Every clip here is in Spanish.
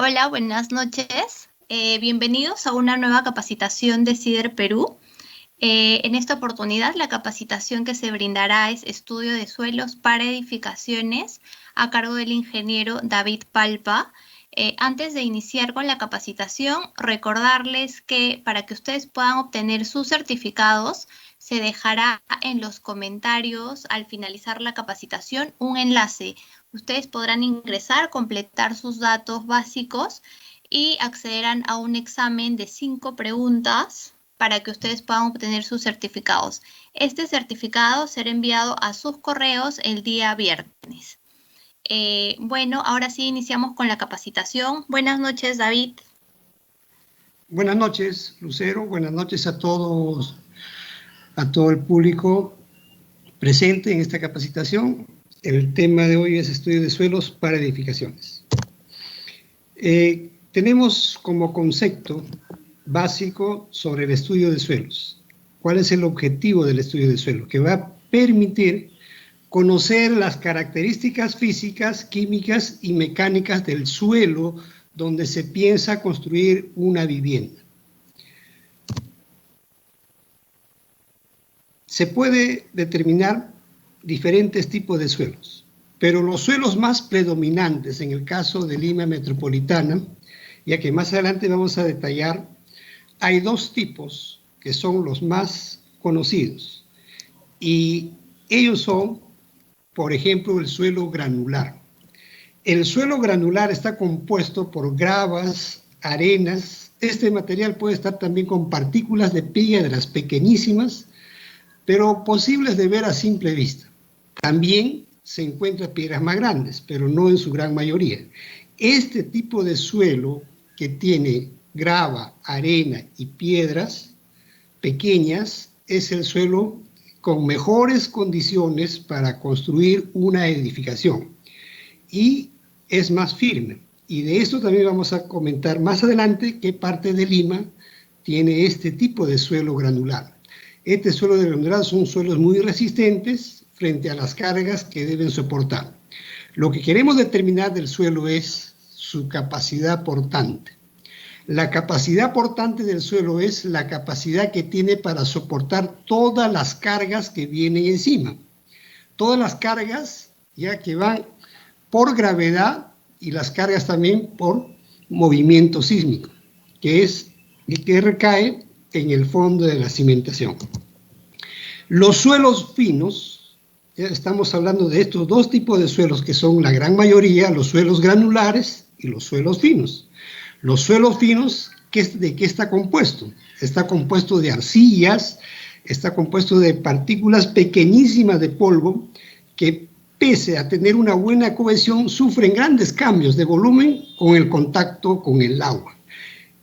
Hola, buenas noches. Bienvenidos a una nueva capacitación de CIDER Perú. En esta oportunidad, la capacitación que se brindará es Estudio de Suelos para Edificaciones a cargo del ingeniero David Palpa. Antes de iniciar con la capacitación, recordarles que para que ustedes puedan obtener sus certificados, se dejará en los comentarios al finalizar la capacitación un enlace. Ustedes podrán ingresar, completar sus datos básicos y accederán a un examen de 5 preguntas para que ustedes puedan obtener sus certificados. Este certificado será enviado a sus correos el día viernes. Bueno, ahora sí iniciamos con la capacitación. Buenas noches, David. Buenas noches, Lucero. Buenas noches a todos, a todo el público presente en esta capacitación. El tema de hoy es estudio de suelos para edificaciones. Tenemos como concepto básico sobre el estudio de suelos. ¿Cuál es el objetivo del estudio de suelos? Que va a permitir conocer las características físicas, químicas y mecánicas del suelo donde se piensa construir una vivienda. Se puede determinar diferentes tipos de suelos, pero los suelos más predominantes en el caso de Lima Metropolitana, ya que más adelante vamos a detallar, hay dos tipos que son los más conocidos, y ellos son, por ejemplo, el suelo granular. El suelo granular está compuesto por gravas, arenas. Este material puede estar también con partículas de piedras pequeñísimas, pero posibles de ver a simple vista. También se encuentran piedras más grandes, pero no en su gran mayoría. Este tipo de suelo que tiene grava, arena y piedras pequeñas es el suelo con mejores condiciones para construir una edificación y es más firme. Y de esto también vamos a comentar más adelante qué parte de Lima tiene este tipo de suelo granular. Este suelo granular son suelos muy resistentes frente a las cargas que deben soportar. Lo que queremos determinar del suelo es su capacidad portante. La capacidad portante del suelo es la capacidad que tiene para soportar todas las cargas que vienen encima. Todas las cargas ya que van por gravedad y las cargas también por movimiento sísmico, que recae en el fondo de la cimentación. Los suelos finos, ya estamos hablando de estos dos tipos de suelos que son la gran mayoría, los suelos granulares y los suelos finos. Los suelos finos, ¿de qué está compuesto? Está compuesto de arcillas, está compuesto de partículas pequeñísimas de polvo que, pese a tener una buena cohesión, sufren grandes cambios de volumen con el contacto con el agua.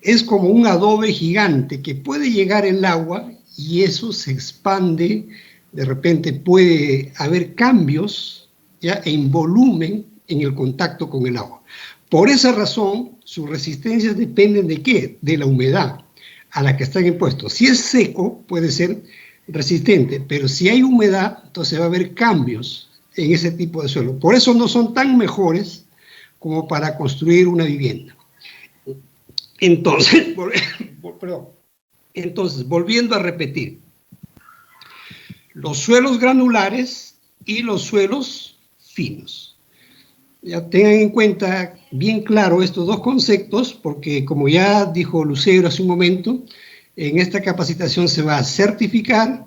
Es como un adobe gigante que puede llegar el agua y eso se expande, de repente puede haber cambios ya en volumen en el contacto con el agua. Por esa razón, sus resistencias dependen ¿de qué? De la humedad a la que están expuestos. Si es seco, puede ser resistente, pero si hay humedad, entonces va a haber cambios en ese tipo de suelo. Por eso no son tan mejores como para construir una vivienda. Entonces, volviendo a repetir, los suelos granulares y los suelos finos. Ya tengan en cuenta bien claro estos dos conceptos, porque como ya dijo Lucero hace un momento, en esta capacitación se va a certificar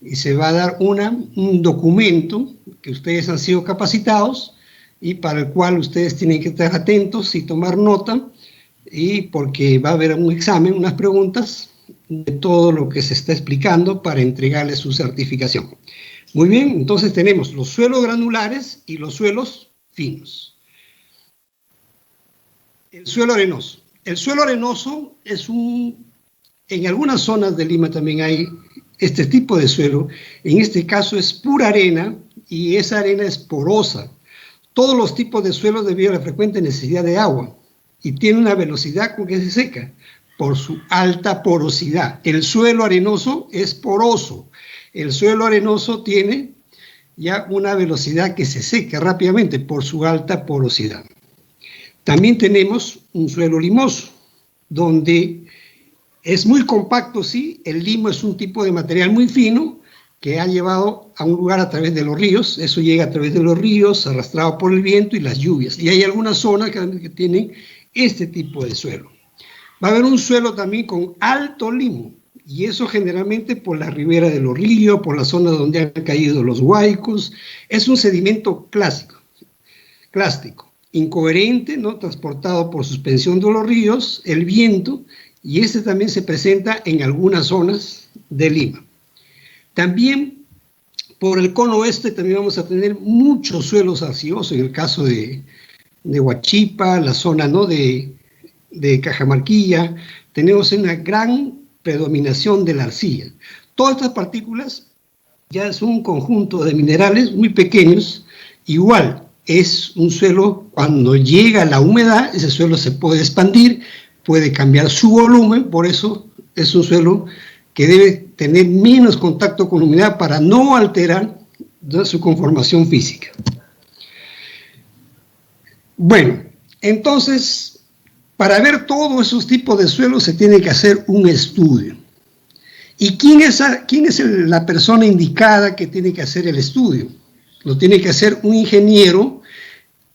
y se va a dar un documento que ustedes han sido capacitados y para el cual ustedes tienen que estar atentos y tomar nota, y porque va a haber un examen, unas preguntas de todo lo que se está explicando para entregarles su certificación. Muy bien, entonces tenemos los suelos granulares y los suelos finos. El suelo arenoso. El suelo arenoso es en algunas zonas de Lima también hay este tipo de suelo. En este caso es pura arena y esa arena es porosa. Todos los tipos de suelos debido a la frecuente necesidad de agua y tiene una velocidad con que se seca por su alta porosidad. El suelo arenoso es poroso. El suelo arenoso tiene ya una velocidad que se seca rápidamente por su alta porosidad. También tenemos un suelo limoso, donde es muy compacto, sí, el limo es un tipo de material muy fino que ha llevado a un lugar a través de los ríos, eso llega a través de los ríos, arrastrado por el viento y las lluvias, y hay algunas zonas que tienen este tipo de suelo. Va a haber un suelo también con alto limo, y eso generalmente por la ribera de los ríos, por la zona donde han caído los huaicos, es un sedimento clástico, incoherente, ¿no? Transportado por suspensión de los ríos, el viento, y este también se presenta en algunas zonas de Lima. También por el cono oeste también vamos a tener muchos suelos arcillosos, en el caso de Huachipa, la zona, ¿no? de Cajamarquilla, tenemos una gran predominación de la arcilla. Todas estas partículas ya es un conjunto de minerales muy pequeños, igual es un suelo, cuando llega la humedad, ese suelo se puede expandir, puede cambiar su volumen, por eso es un suelo que debe tener menos contacto con la humedad para no alterar su conformación física. Bueno, entonces, para ver todos esos tipos de suelos se tiene que hacer un estudio. ¿Y quién es la persona indicada que tiene que hacer el estudio? Lo tiene que hacer un ingeniero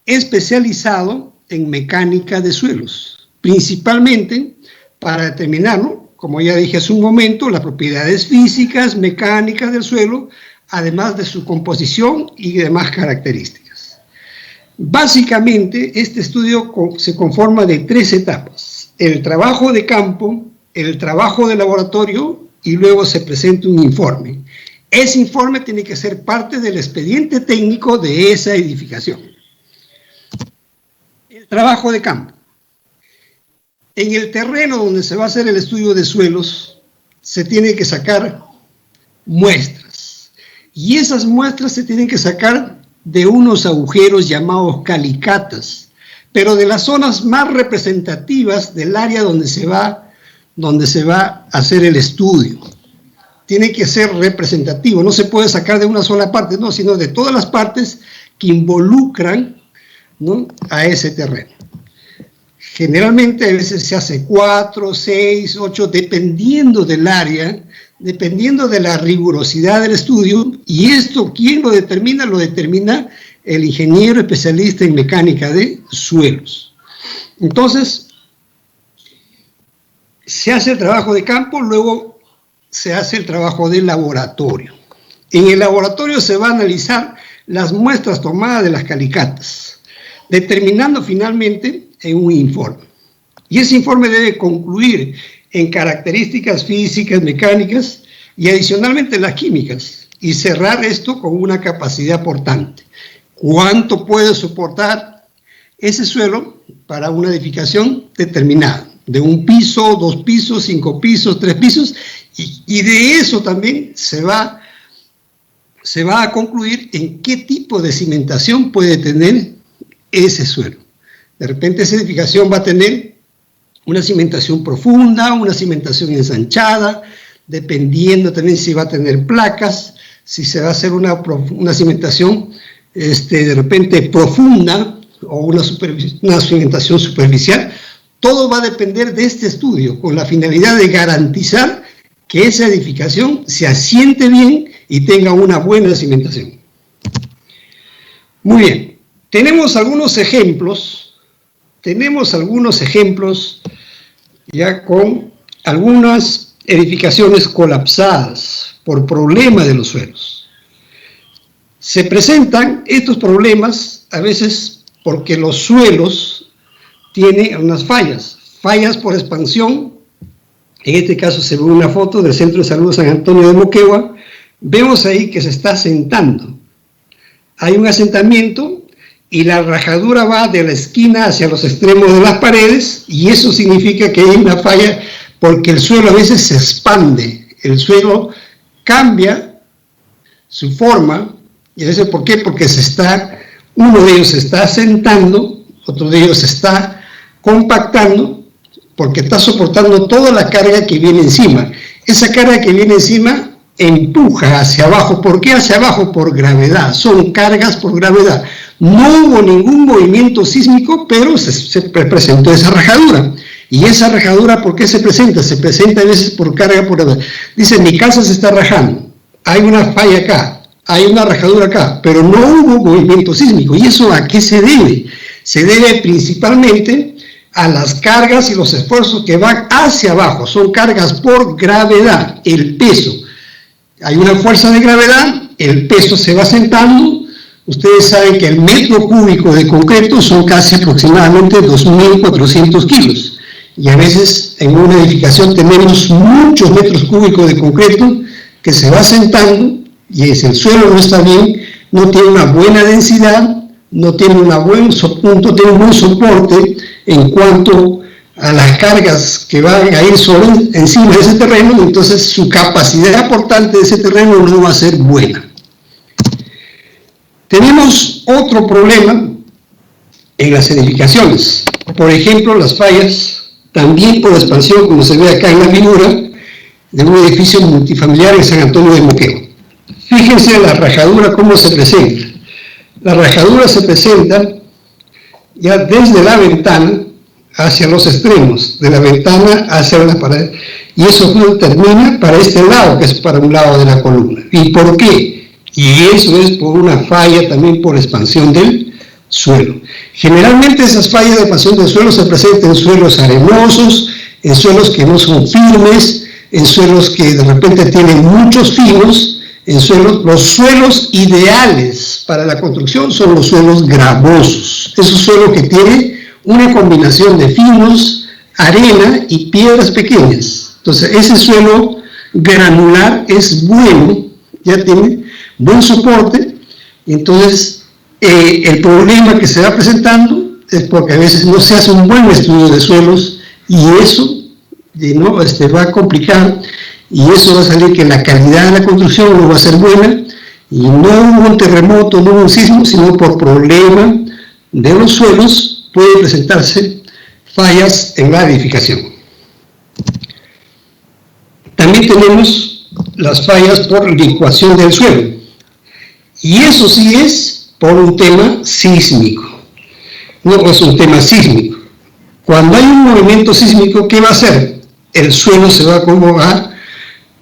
especializado en mecánica de suelos, principalmente para determinar, como ya dije hace un momento, las propiedades físicas, mecánicas del suelo, además de su composición y demás características. Básicamente, este estudio se conforma de 3 etapas: el trabajo de campo, el trabajo de laboratorio y luego se presenta un informe. Ese informe tiene que ser parte del expediente técnico de esa edificación. El trabajo de campo. En el terreno donde se va a hacer el estudio de suelos, se tiene que sacar muestras. Y esas muestras se tienen que sacar de unos agujeros llamados calicatas, pero de las zonas más representativas del área donde se va a hacer el estudio. Tiene que ser representativo, no se puede sacar de una sola parte, no, sino de todas las partes que involucran, ¿no?, a ese terreno. Generalmente a veces se hace 4, 6, 8, dependiendo del área, dependiendo de la rigurosidad del estudio, y esto, ¿quién lo determina? Lo determina el ingeniero especialista en mecánica de suelos. Entonces, se hace el trabajo de campo, luego se hace el trabajo de laboratorio. En el laboratorio se va a analizar las muestras tomadas de las calicatas, determinando finalmente en un informe. Y ese informe debe concluir en características físicas, mecánicas y adicionalmente las químicas, y cerrar esto con una capacidad portante. ¿Cuánto puede soportar ese suelo para una edificación determinada? De 1 piso, 2 pisos, 5 pisos, 3 pisos, y de eso también se va a concluir en qué tipo de cimentación puede tener ese suelo. De repente esa edificación va a tener una cimentación profunda, una cimentación ensanchada, dependiendo también si va a tener placas, si se va a hacer una cimentación de repente profunda o una cimentación superficial. Todo va a depender de este estudio, con la finalidad de garantizar que esa edificación se asiente bien y tenga una buena cimentación. Muy bien, tenemos algunos ejemplos ya con algunas edificaciones colapsadas por problemas de los suelos. Se presentan estos problemas a veces porque los suelos tienen unas fallas por expansión. En este caso se ve una foto del Centro de Salud San Antonio de Moquegua. Vemos ahí que se está asentando. Hay un asentamiento y la rajadura va de la esquina hacia los extremos de las paredes, y eso significa que hay una falla porque el suelo a veces se expande, el suelo cambia su forma, y a veces, ¿por qué? Porque uno de ellos se está asentando, otro de ellos se está compactando, porque está soportando toda la carga que viene encima. Esa carga que viene encima empuja hacia abajo. ¿Por qué hacia abajo? Por gravedad, son cargas por gravedad. No hubo ningún movimiento sísmico, pero se presentó esa rajadura. Y esa rajadura, ¿por qué se presenta? Se presenta a veces por carga por gravedad. Dice, mi casa se está rajando, hay una falla acá, hay una rajadura acá, pero no hubo movimiento sísmico. ¿Y eso a qué se debe? Se debe principalmente a las cargas y los esfuerzos que van hacia abajo. Son cargas por gravedad, el peso. Hay una fuerza de gravedad, el peso se va asentando. Ustedes saben que el metro cúbico de concreto son casi aproximadamente 2.400 kilos. Y a veces en una edificación tenemos muchos metros cúbicos de concreto que se va asentando, y si el suelo no está bien, no tiene una buena densidad, no tiene un buen soporte en cuanto a las cargas que van a ir encima de ese terreno, entonces su capacidad aportante de ese terreno no va a ser buena. Tenemos otro problema en las edificaciones. Por ejemplo, las fallas, también por expansión, como se ve acá en la figura, de un edificio multifamiliar en San Antonio de Moquegua. Fíjense la rajadura cómo se presenta. La rajadura se presenta ya desde la ventana hacia los extremos, de la ventana hacia la pared, y eso termina para este lado, que es para un lado de la columna. ¿Y por qué? Y eso es por una falla también por expansión del suelo. Generalmente esas fallas de expansión del suelo se presentan en suelos arenosos, en suelos que no son firmes, en suelos que de repente tienen muchos finos. Los suelos ideales para la construcción son los suelos gravosos, esos suelos que tienen una combinación de finos, arena y piedras pequeñas. Entonces ese suelo granular es bueno, ya tiene buen soporte. Entonces el problema que se va presentando es porque a veces no se hace un buen estudio de suelos, y eso va a complicar. Y eso va a salir que la calidad de la construcción no va a ser buena, y no hubo un terremoto, no hubo un sismo, sino por problema de los suelos puede presentarse fallas en la edificación. También tenemos las fallas por licuación del suelo, y eso sí es por un tema sísmico, no es un tema sísmico. Cuando hay un movimiento sísmico, ¿qué va a hacer? El suelo se va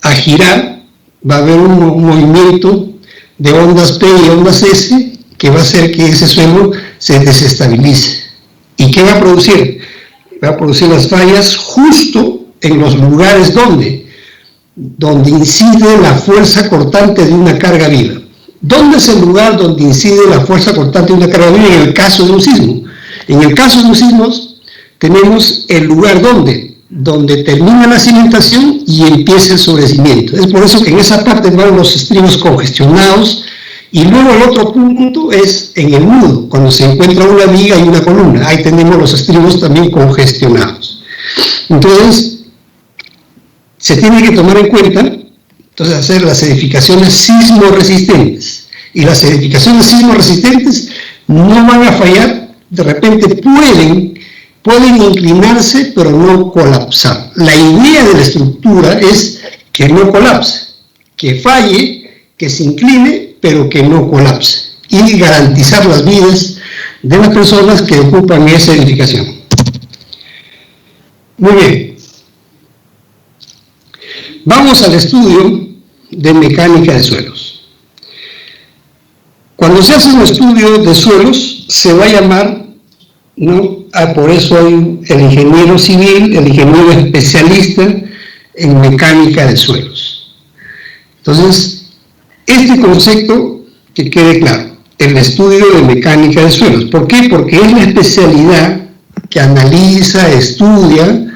a girar, va a haber un movimiento de ondas P y ondas S que va a hacer que ese suelo se desestabilice. ¿Y qué va a producir? Va a producir las fallas justo en los lugares donde incide la fuerza cortante de una carga viva. ¿Dónde es el lugar donde incide la fuerza cortante de una carga viva en el caso de un sismo? En el caso de los sismos tenemos el lugar donde termina la cimentación y empieza el sobrecimiento. Es por eso que en esa parte van los estribos congestionados, y luego el otro punto es en el nudo, cuando se encuentra una viga y una columna. Ahí tenemos los estribos también congestionados. Entonces, se tiene que tomar en cuenta, hacer las edificaciones sismoresistentes. Y las edificaciones sismoresistentes no van a fallar, de repente pueden inclinarse, pero no colapsar. La idea de la estructura es que no colapse, que falle, que se incline, pero que no colapse, y garantizar las vidas de las personas que ocupan esa edificación. Muy bien. Vamos al estudio de mecánica de suelos. Cuando se hace un estudio de suelos, se va a llamar, por eso hay el ingeniero civil, el ingeniero especialista en mecánica de suelos. Entonces, este concepto, que quede claro, el estudio de mecánica de suelos. ¿Por qué? Porque es la especialidad que analiza, estudia,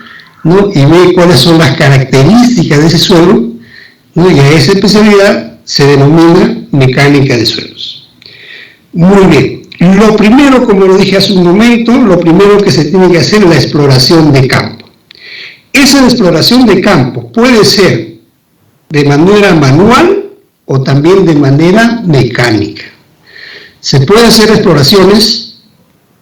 y ve cuáles son las características de ese suelo, y a esa especialidad se denomina mecánica de suelos. Muy bien. Lo primero, como lo dije hace un momento, lo primero que se tiene que hacer es la exploración de campo. Esa exploración de campo puede ser de manera manual o también de manera mecánica. Se puede hacer exploraciones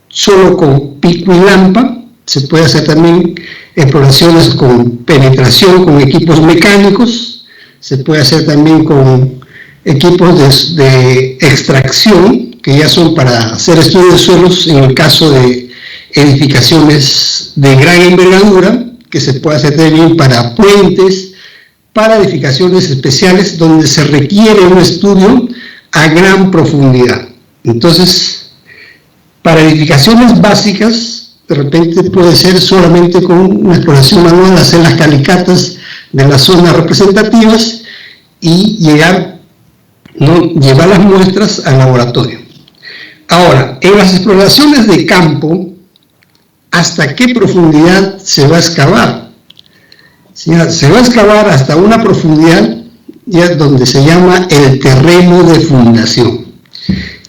solo con pico y lampa, se puede hacer también exploraciones con penetración con equipos mecánicos, se puede hacer también con equipos de extracción, que ya son para hacer estudios de suelos en el caso de edificaciones de gran envergadura, que se puede hacer también para puentes, para edificaciones especiales donde se requiere un estudio a gran profundidad. Entonces, para edificaciones básicas, de repente puede ser solamente con una exploración manual, hacer las calicatas de las zonas representativas y llevar las muestras al laboratorio. Ahora, en las exploraciones de campo, ¿hasta qué profundidad se va a excavar? Se va a excavar hasta una profundidad ya donde se llama el terreno de fundación.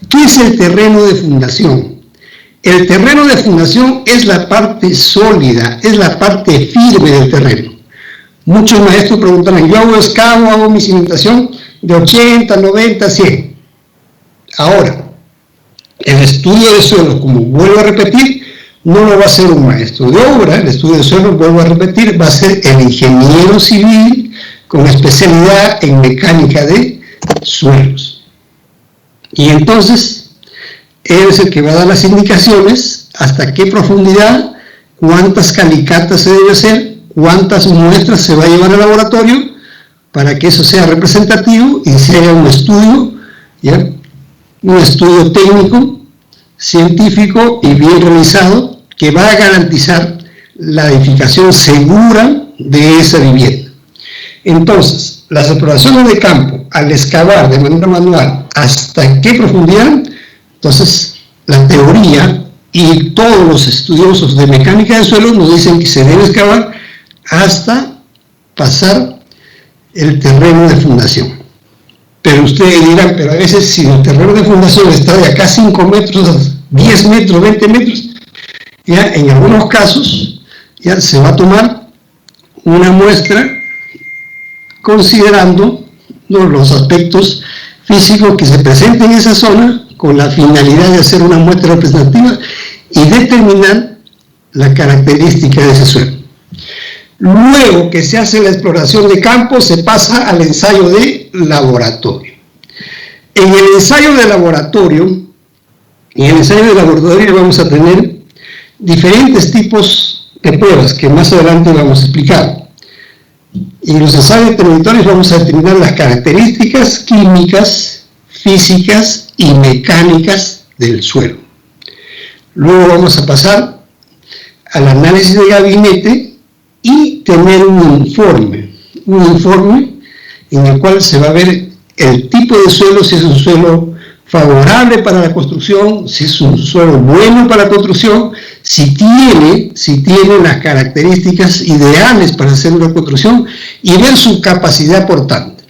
¿Qué es el terreno de fundación? El terreno de fundación es la parte sólida, es la parte firme del terreno. Muchos maestros preguntan, yo hago mi cimentación de 80, 90, 100. Ahora, el estudio de suelo, como vuelvo a repetir, no lo va a hacer un maestro de obra. El estudio de suelo, vuelvo a repetir, va a ser el ingeniero civil con especialidad en mecánica de suelos. Y entonces, él es el que va a dar las indicaciones, hasta qué profundidad, cuántas calicatas se debe hacer, cuántas muestras se va a llevar al laboratorio, para que eso sea representativo y se haga un estudio, ¿ya? Un estudio técnico, científico y bien realizado, que va a garantizar la edificación segura de esa vivienda. Entonces, las exploraciones de campo, al excavar de manera manual, ¿hasta qué profundidad? Entonces, la teoría y todos los estudiosos de mecánica de suelo nos dicen que se debe excavar hasta pasar el terreno de fundación. Pero ustedes dirán, pero a veces si el terreno de fundación está de acá 5 metros, 10 metros, 20 metros, ya en algunos casos ya se va a tomar una muestra considerando los aspectos físicos que se presenten en esa zona con la finalidad de hacer una muestra representativa y determinar la característica de ese suelo. Luego que se hace la exploración de campo, se pasa al ensayo de laboratorio. En el ensayo de laboratorio, vamos a tener diferentes tipos de pruebas que más adelante vamos a explicar. Y en los ensayos territorios vamos a determinar las características químicas, físicas y mecánicas del suelo. Luego vamos a pasar al análisis de gabinete y tener un informe en el cual se va a ver el tipo de suelo, si es un suelo favorable para la construcción, si es un suelo bueno para la construcción, si tiene las características ideales para hacer una construcción y ver su capacidad portante.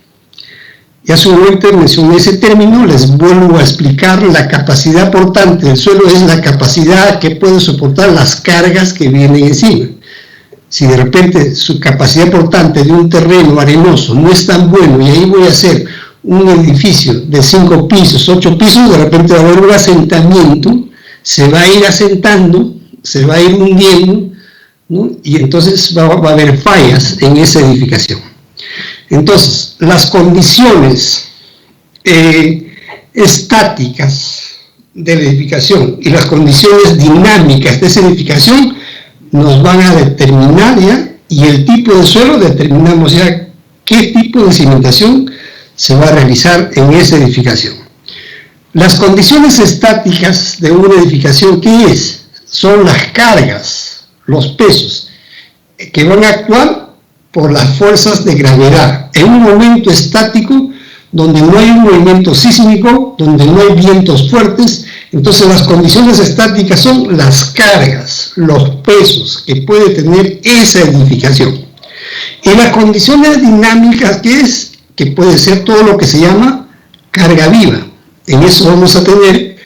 Ya hace un momento mencioné ese término, les vuelvo a explicar. La capacidad portante del suelo es la capacidad que puede soportar las cargas que vienen encima. Si de repente su capacidad portante de un terreno arenoso no es tan bueno y ahí voy a hacer un edificio de 5 pisos, 8 pisos, de repente va a haber un asentamiento, se va a ir asentando, se va a ir hundiendo, ¿no? Y entonces va a haber fallas en esa edificación. Entonces, las condiciones estáticas de la edificación y las condiciones dinámicas de esa edificación nos van a determinar ya, y el tipo de suelo determinamos ya qué tipo de cimentación se va a realizar en esa edificación. Las condiciones estáticas de una edificación, ¿qué es? Son las cargas, los pesos, que van a actuar por las fuerzas de gravedad, en un momento estático, donde no hay un movimiento sísmico, donde no hay vientos fuertes. Entonces las condiciones estáticas son las cargas, los pesos que puede tener esa edificación. Y las condiciones dinámicas, ¿qué es? Que puede ser todo lo que se llama carga viva. En eso vamos a tener,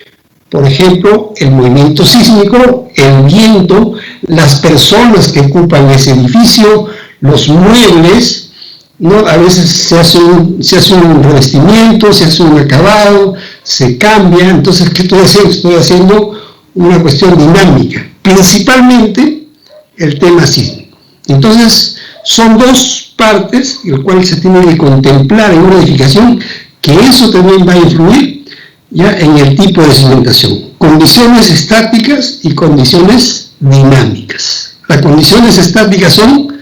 por ejemplo, el movimiento sísmico, el viento, las personas que ocupan ese edificio, los muebles, ¿no? A veces se hace un revestimiento, se hace un acabado, se cambia. Entonces, ¿qué estoy haciendo? Estoy haciendo una cuestión dinámica, principalmente el tema sísmico. Entonces, son dos partes, el cual se tiene que contemplar en una edificación, que eso también va a influir ya en el tipo de cimentación. Condiciones estáticas y condiciones dinámicas. Las condiciones estáticas son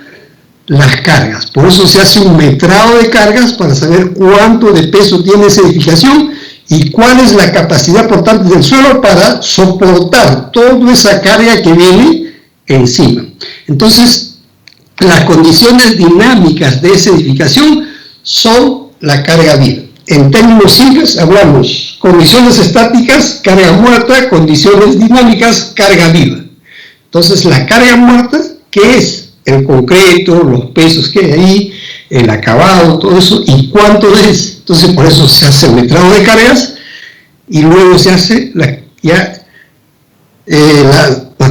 las cargas, por eso se hace un metrado de cargas para saber cuánto de peso tiene esa edificación y cuál es la capacidad portante del suelo para soportar toda esa carga que viene encima. Entonces, las condiciones dinámicas de esa edificación son la carga viva. En términos simples hablamos condiciones estáticas, carga muerta, condiciones dinámicas, carga viva. Entonces, la carga muerta, ¿qué es? El concreto, los pesos que hay ahí, el acabado, todo eso, y cuánto es. Entonces, por eso se hace el metrado de cargas y luego se hace las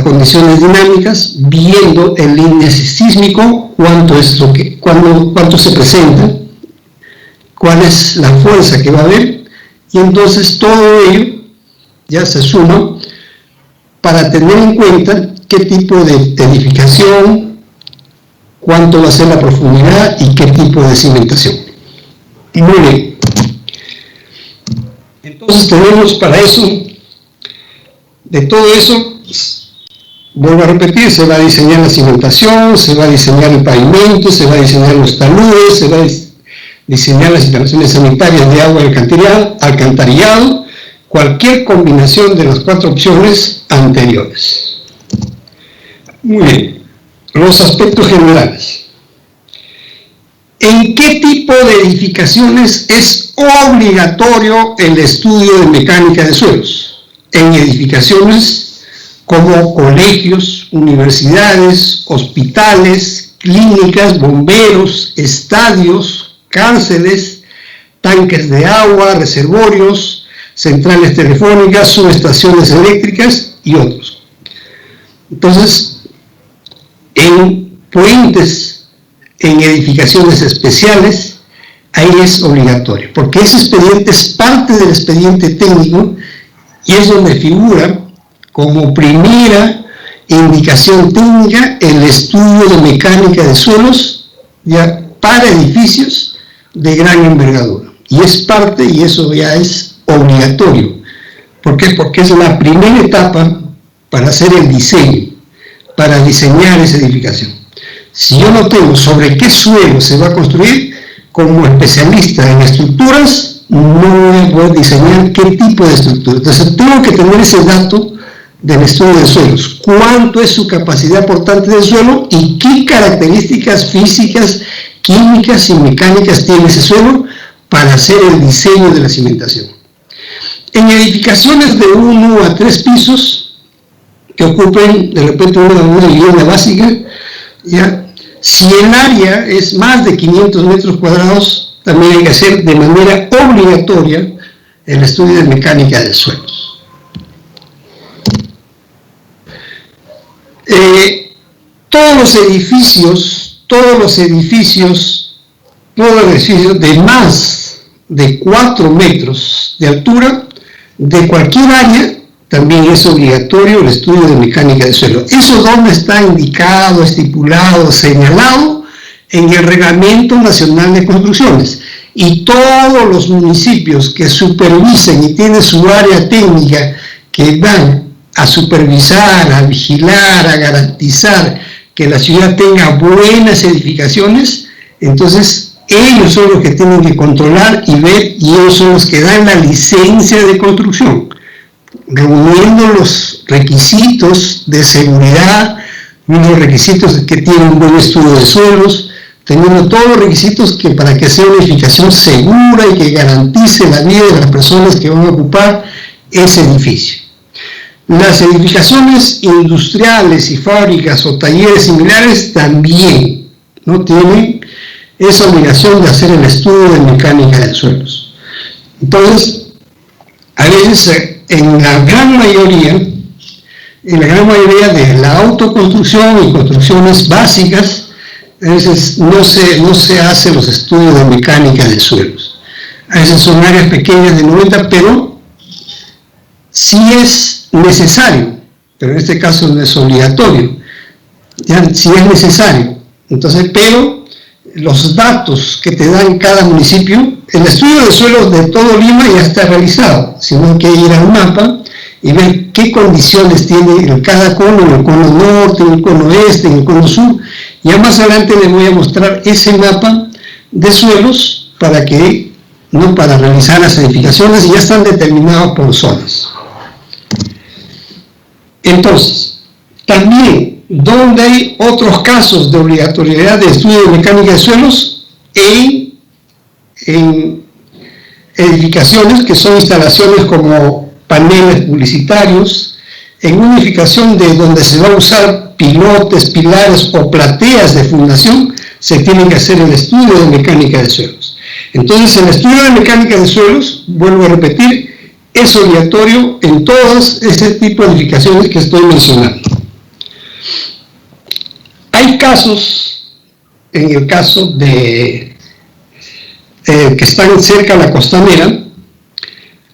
condiciones dinámicas, viendo el índice sísmico, cuánto se presenta, cuál es la fuerza que va a haber, y entonces todo ello ya se suma para tener en cuenta qué tipo de edificación, cuánto va a ser la profundidad y qué tipo de cimentación. Muy bien. Entonces tenemos para eso, de todo eso, vuelvo a repetir, se va a diseñar la cimentación, se va a diseñar el pavimento, se va a diseñar los taludes, se va a diseñar las instalaciones sanitarias de agua y alcantarillado, cualquier combinación de las 4 opciones anteriores. Muy bien. Los aspectos generales. ¿En qué tipo de edificaciones es obligatorio el estudio de mecánica de suelos? En edificaciones como colegios, universidades, hospitales, clínicas, bomberos, estadios, cárceles, tanques de agua, reservorios, centrales telefónicas, subestaciones eléctricas y otros. Entonces, en puentes, en edificaciones especiales, ahí es obligatorio, porque ese expediente es parte del expediente técnico y es donde figura como primera indicación técnica el estudio de mecánica de suelos ya para edificios de gran envergadura. Y es parte, y eso ya es obligatorio. ¿Por qué? Porque es la primera etapa para hacer el diseño, para diseñar esa edificación. Si yo no tengo sobre qué suelo se va a construir, como especialista en estructuras, no voy a poder diseñar qué tipo de estructura. Entonces tengo que tener ese dato del estudio de suelos. ¿Cuánto es su capacidad portante del suelo y qué características físicas, químicas y mecánicas tiene ese suelo para hacer el diseño de la cimentación? En edificaciones de 1 a 3 pisos, que ocupen de repente una vivienda básica, ya, si el área es más de 500 metros cuadrados, también hay que hacer de manera obligatoria el estudio de mecánica de suelos. Todos los edificios de más de 4 metros de altura, de cualquier área, también es obligatorio el estudio de mecánica de suelo. ¿Eso dónde está indicado, estipulado, señalado? En el Reglamento Nacional de Construcciones. Y todos los municipios que supervisen y tienen su área técnica que van a supervisar, a vigilar, a garantizar que la ciudad tenga buenas edificaciones, entonces ellos son los que tienen que controlar y ver, y ellos son los que dan la licencia de construcción, reuniendo los requisitos de seguridad, los requisitos que tienen un buen estudio de suelos, teniendo todos los requisitos que para que sea una edificación segura y que garantice la vida de las personas que van a ocupar ese edificio. Las edificaciones industriales y fábricas o talleres similares también no tienen esa obligación de hacer el estudio de mecánica de suelos. Entonces, a veces en la gran mayoría de la autoconstrucción y construcciones básicas, a veces no se hacen los estudios de mecánica de suelos. A veces son áreas pequeñas de 90, pero sí es necesario, pero en este caso no es obligatorio, ya, si es necesario. Entonces, pero los datos que te dan cada municipio, el estudio de suelos de todo Lima ya está realizado, sino hay que ir al mapa y ver qué condiciones tiene en cada cono, en el cono norte, en el cono este, en el cono sur. Ya más adelante les voy a mostrar ese mapa de suelos para realizar las edificaciones, y ya están determinados por zonas. Entonces, también, ¿dónde hay otros casos de obligatoriedad de estudio de mecánica de suelos? En edificaciones que son instalaciones como paneles publicitarios, en una edificación de donde se va a usar pilotes, pilares o plateas de fundación, se tiene que hacer el estudio de mecánica de suelos. Entonces, el estudio de mecánica de suelos, vuelvo a repetir, es obligatorio en todos ese tipo de edificaciones que estoy mencionando. Hay casos, en el caso de que están cerca de la costanera,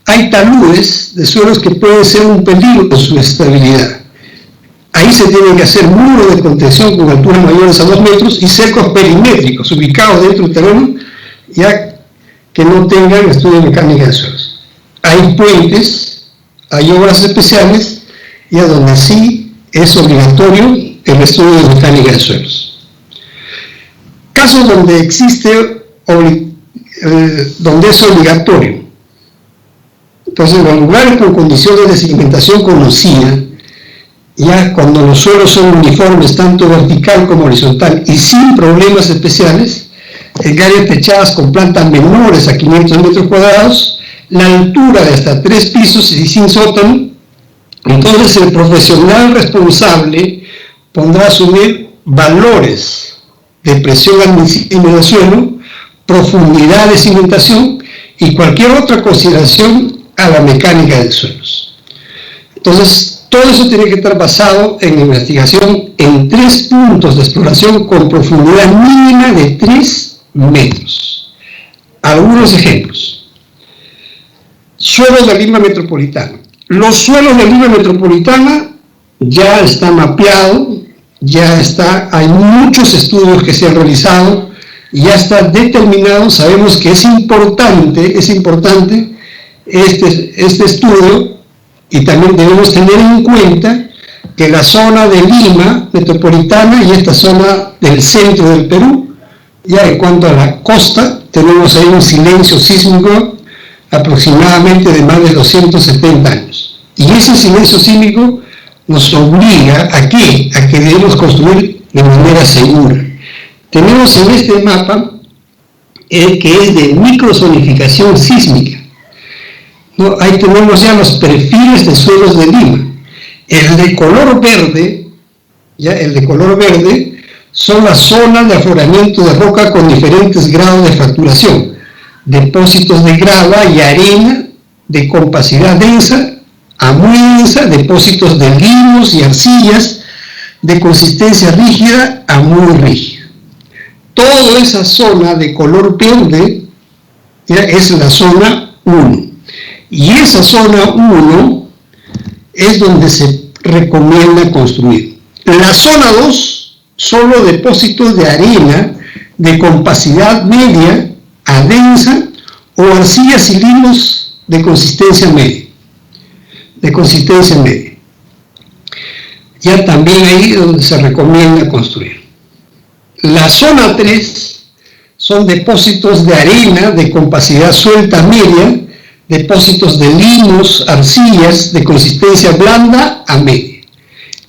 hay taludes de suelos que pueden ser un peligro por su estabilidad. Ahí se tienen que hacer muros de contención con alturas mayores a 2 metros y cercos perimétricos ubicados dentro del terreno, ya que no tengan estudio de mecánica de suelos. Hay puentes, hay obras especiales, y a donde sí es obligatorio el estudio de mecánica de suelos. Casos donde donde es obligatorio. Entonces, los lugares con condiciones de sedimentación conocida, ya cuando los suelos son uniformes, tanto vertical como horizontal, y sin problemas especiales, en áreas techadas con plantas menores a 500 metros cuadrados, la altura de hasta 3 pisos y sin sótano, entonces el profesional responsable pondrá a asumir valores de presión admisible del suelo, profundidad de cimentación y cualquier otra consideración a la mecánica de suelos. Entonces, todo eso tiene que estar basado en investigación en 3 puntos de exploración con profundidad mínima de 3 metros. Algunos ejemplos. Suelos de Lima Metropolitana. Los suelos de Lima Metropolitana ya está mapeado, hay muchos estudios que se han realizado, ya está determinado, sabemos que es importante este estudio, y también debemos tener en cuenta que la zona de Lima Metropolitana y esta zona del centro del Perú, ya en cuanto a la costa, tenemos ahí un silencio sísmico aproximadamente de más de 270 años. Y ese silencio sísmico nos obliga a que debemos construir de manera segura. Tenemos en este mapa que es de microzonificación sísmica. ¿No? Ahí tenemos ya los perfiles de suelos de Lima. El de color verde, son las zonas de afloramiento de roca con diferentes grados de fracturación, depósitos de grava y arena de compacidad densa a muy densa, depósitos de limos y arcillas de consistencia rígida a muy rígida. Toda esa zona de color verde ya es la zona 1. Y esa zona 1 es donde se recomienda construir. La zona 2, solo depósitos de arena de compacidad media a densa o arcillas y limos de consistencia media. Ya también ahí es donde se recomienda construir. La zona 3 son depósitos de arena de compacidad suelta media, depósitos de limos, arcillas de consistencia blanda a media.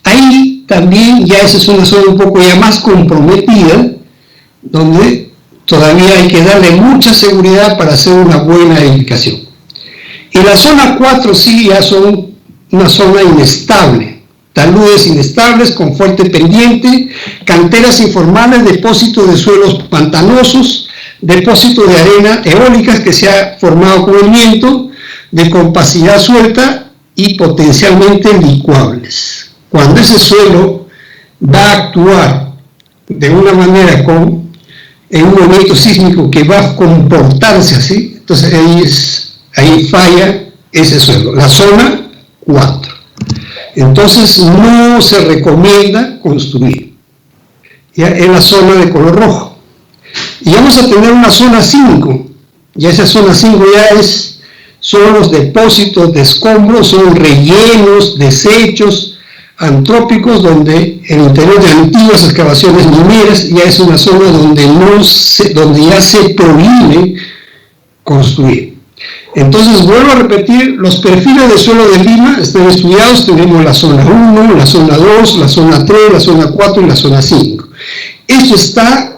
Ahí también ya esa es una zona un poco ya más comprometida, donde todavía hay que darle mucha seguridad para hacer una buena edificación. Y la zona 4 sí ya son una zona inestable, taludes inestables con fuerte pendiente, canteras informales, depósitos de suelos pantanosos, depósitos de arena eólicas que se ha formado con el viento, de compacidad suelta y potencialmente licuables. Cuando ese suelo va a actuar de una manera en un movimiento sísmico que va a comportarse así, entonces ahí falla ese suelo, la zona 4. Entonces no se recomienda construir. Ya en la zona de color rojo. Y vamos a tener una zona 5, y esa zona 5 ya son los depósitos de escombros, son rellenos, desechos antrópicos, donde en el interior de antiguas excavaciones mineras ya es una zona donde ya se prohíbe construir. Entonces, vuelvo a repetir, los perfiles de suelo de Lima están estudiados. Tenemos la zona 1, la zona 2, la zona 3, la zona 4 y la zona 5. Esto está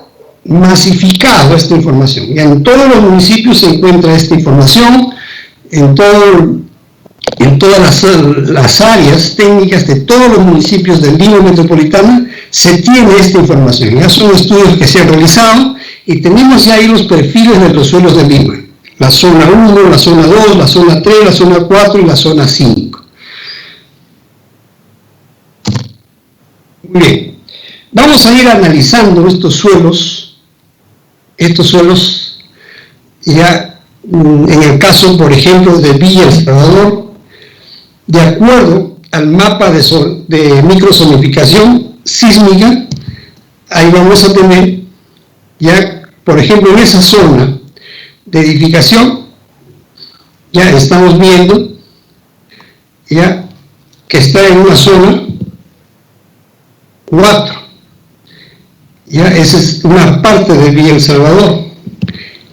masificado, esta información. Ya en todos los municipios se encuentra esta información, en todas las áreas técnicas de todos los municipios del Lima Metropolitana se tiene esta información. Ya son estudios que se han realizado y tenemos ya ahí los perfiles de los suelos de Lima. La zona 1, la zona 2, la zona 3, la zona 4 y la zona 5. Muy bien. Vamos a ir analizando estos suelos ya en el caso, por ejemplo, de Villa El Salvador, de acuerdo al mapa de microzonificación sísmica. Ahí vamos a tener ya, por ejemplo, en esa zona de edificación, ya estamos viendo ya que está en una zona 4, ya esa es una parte de Villa El Salvador,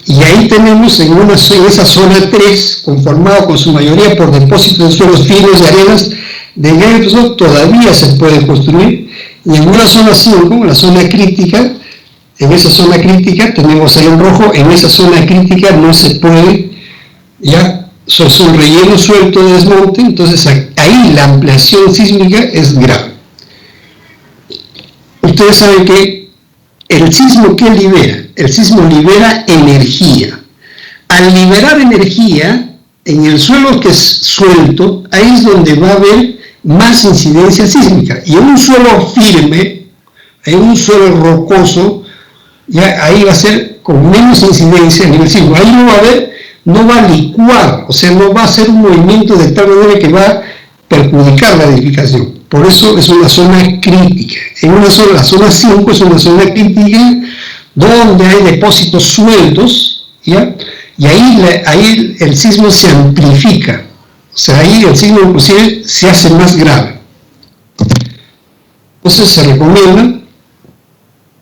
y ahí tenemos en esa zona 3, conformado con su mayoría por depósitos de suelos finos y arenas de negro, todavía se puede construir, y en una zona 5, la zona crítica. En esa zona crítica tenemos ahí en rojo, en esa zona crítica no se puede, ya son rellenos sueltos de desmonte, entonces ahí la ampliación sísmica es grave. Ustedes saben que el sismo, ¿qué libera? El sismo libera energía. Al liberar energía, en el suelo que es suelto, ahí es donde va a haber más incidencia sísmica. Y en un suelo firme, en un suelo rocoso, ya ahí va a ser con menos incidencia a nivel sísmico. Ahí no va a licuar, o sea, no va a hacer un movimiento de tal manera que va a perjudicar la edificación. Por eso es una zona crítica. La zona 5 es una zona crítica donde hay depósitos sueltos, ¿ya? Y ahí el sismo se amplifica. O sea, ahí el sismo inclusive se hace más grave. Entonces se recomienda.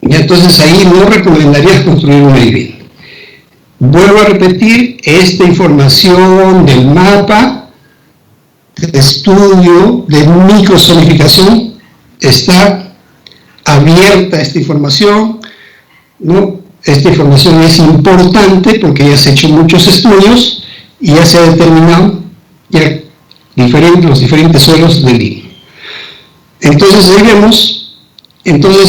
Y entonces ahí no recomendaría construir una vivienda. Vuelvo a repetir, esta información del mapa de estudio de microzonificación está abierta, esta información, ¿no? Esta información es importante porque ya se han hecho muchos estudios y ya se ha determinado ya los diferentes suelos del Lima. Entonces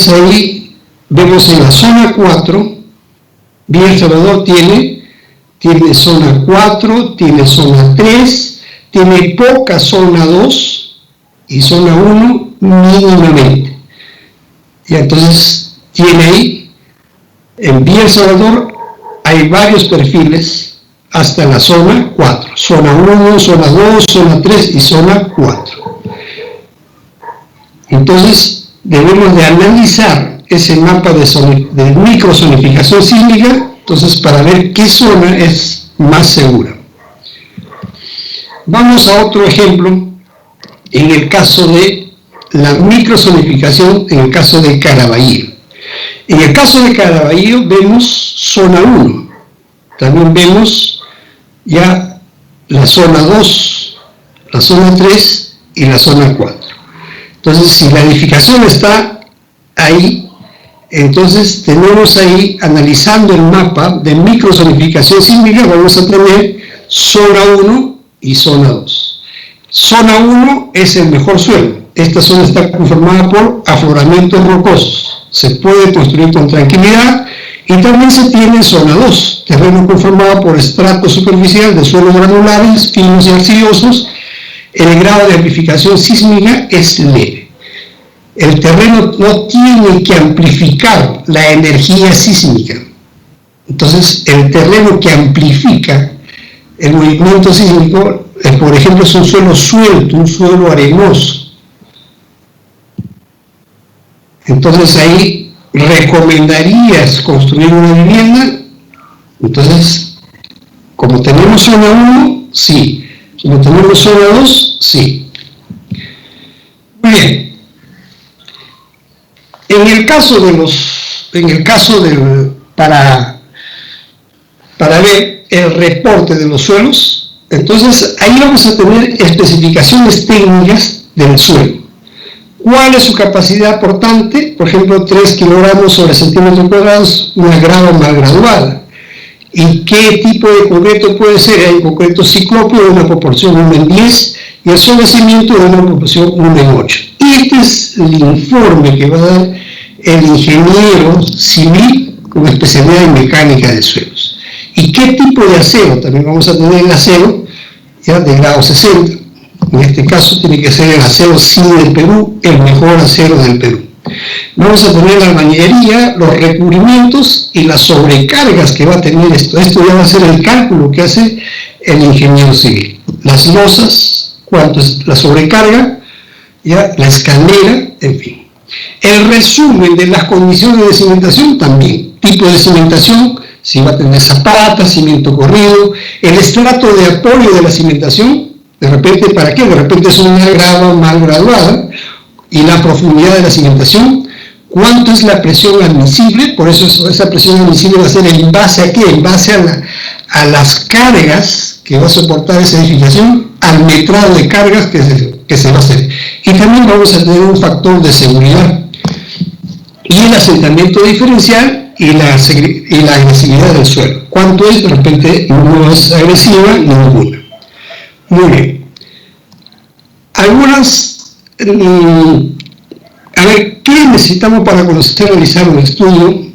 ahí vemos en la zona 4, Villa El Salvador tiene zona 4, tiene zona 3, tiene poca zona 2 y zona 1 mínimamente. Y entonces tiene ahí, en Villa El Salvador hay varios perfiles hasta la zona 4, zona 1, zona 2, zona 3 y zona 4. Entonces debemos de analizar ese mapa de microzonificación sísmica, entonces para ver qué zona es más segura. Vamos a otro ejemplo, en el caso de la microzonificación, en el caso de Caraballo. En el caso de Caraballo vemos zona 1, también vemos ya la zona 2, la zona 3 y la zona 4. Entonces, si la edificación está ahí, entonces tenemos ahí, analizando el mapa de microzonificación sísmica, vamos a tener zona 1 y zona 2. Zona 1 es el mejor suelo. Esta zona está conformada por afloramientos rocosos. Se puede construir con tranquilidad. Y también se tiene zona 2, terreno conformado por estrato superficial de suelos granulares, finos y arcillosos. El grado de amplificación sísmica es leve. El terreno no tiene que amplificar la energía sísmica. Entonces, el terreno que amplifica el movimiento sísmico, por ejemplo, es un suelo suelto, un suelo arenoso. Entonces ahí ¿recomendarías construir una vivienda? Entonces, como tenemos zona 1, sí. Como tenemos zona 2, sí. Muy bien. En el caso para ver el reporte de los suelos, entonces ahí vamos a tener especificaciones técnicas del suelo. ¿Cuál es su capacidad aportante? Por ejemplo, 3 kilogramos sobre centímetro cuadrado, una grava mal graduada. ¿Y qué tipo de concreto puede ser? Hay concreto ciclópeo de una proporción 1:10 y el suelo de cimiento de una proporción 1:8. Este es el informe que va a dar el ingeniero civil con especialidad en mecánica de suelos. ¿Y qué tipo de acero? También vamos a tener el acero ya de grado 60. En este caso tiene que ser el acero CIDE del Perú, el mejor acero del Perú. Vamos a tener la albañilería, los recubrimientos y las sobrecargas que va a tener esto. Esto ya va a ser el cálculo que hace el ingeniero civil. Las losas, cuánto es la sobrecarga, ya la escalera, en fin. El resumen de las condiciones de cimentación también. Tipo de cimentación, si va a tener zapata, cimiento corrido, el estrato de apoyo de la cimentación, de repente, ¿para qué? De repente es una grava mal graduada, y la profundidad de la cimentación, cuánto es la presión admisible, por eso esa presión admisible va a ser en base a qué, en base a las cargas que va a soportar esa edificación, al metrado de cargas que se va a hacer. Y también vamos a tener un factor de seguridad, y el asentamiento diferencial y la agresividad del suelo. ¿Cuánto es? De repente no es agresiva ninguna. Muy bien. A ver, ¿qué necesitamos para conocer realizar un estudio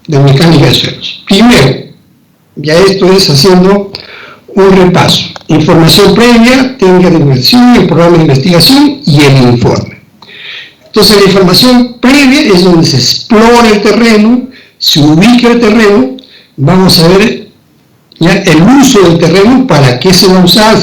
de mecánica de suelos? Primero, ya esto es haciendo un repaso. Información previa, técnica de inversión, el programa de investigación y el informe. Entonces, la información previa es donde se explora el terreno, se ubica el terreno, vamos a ver ya el uso del terreno, para qué se va a usar,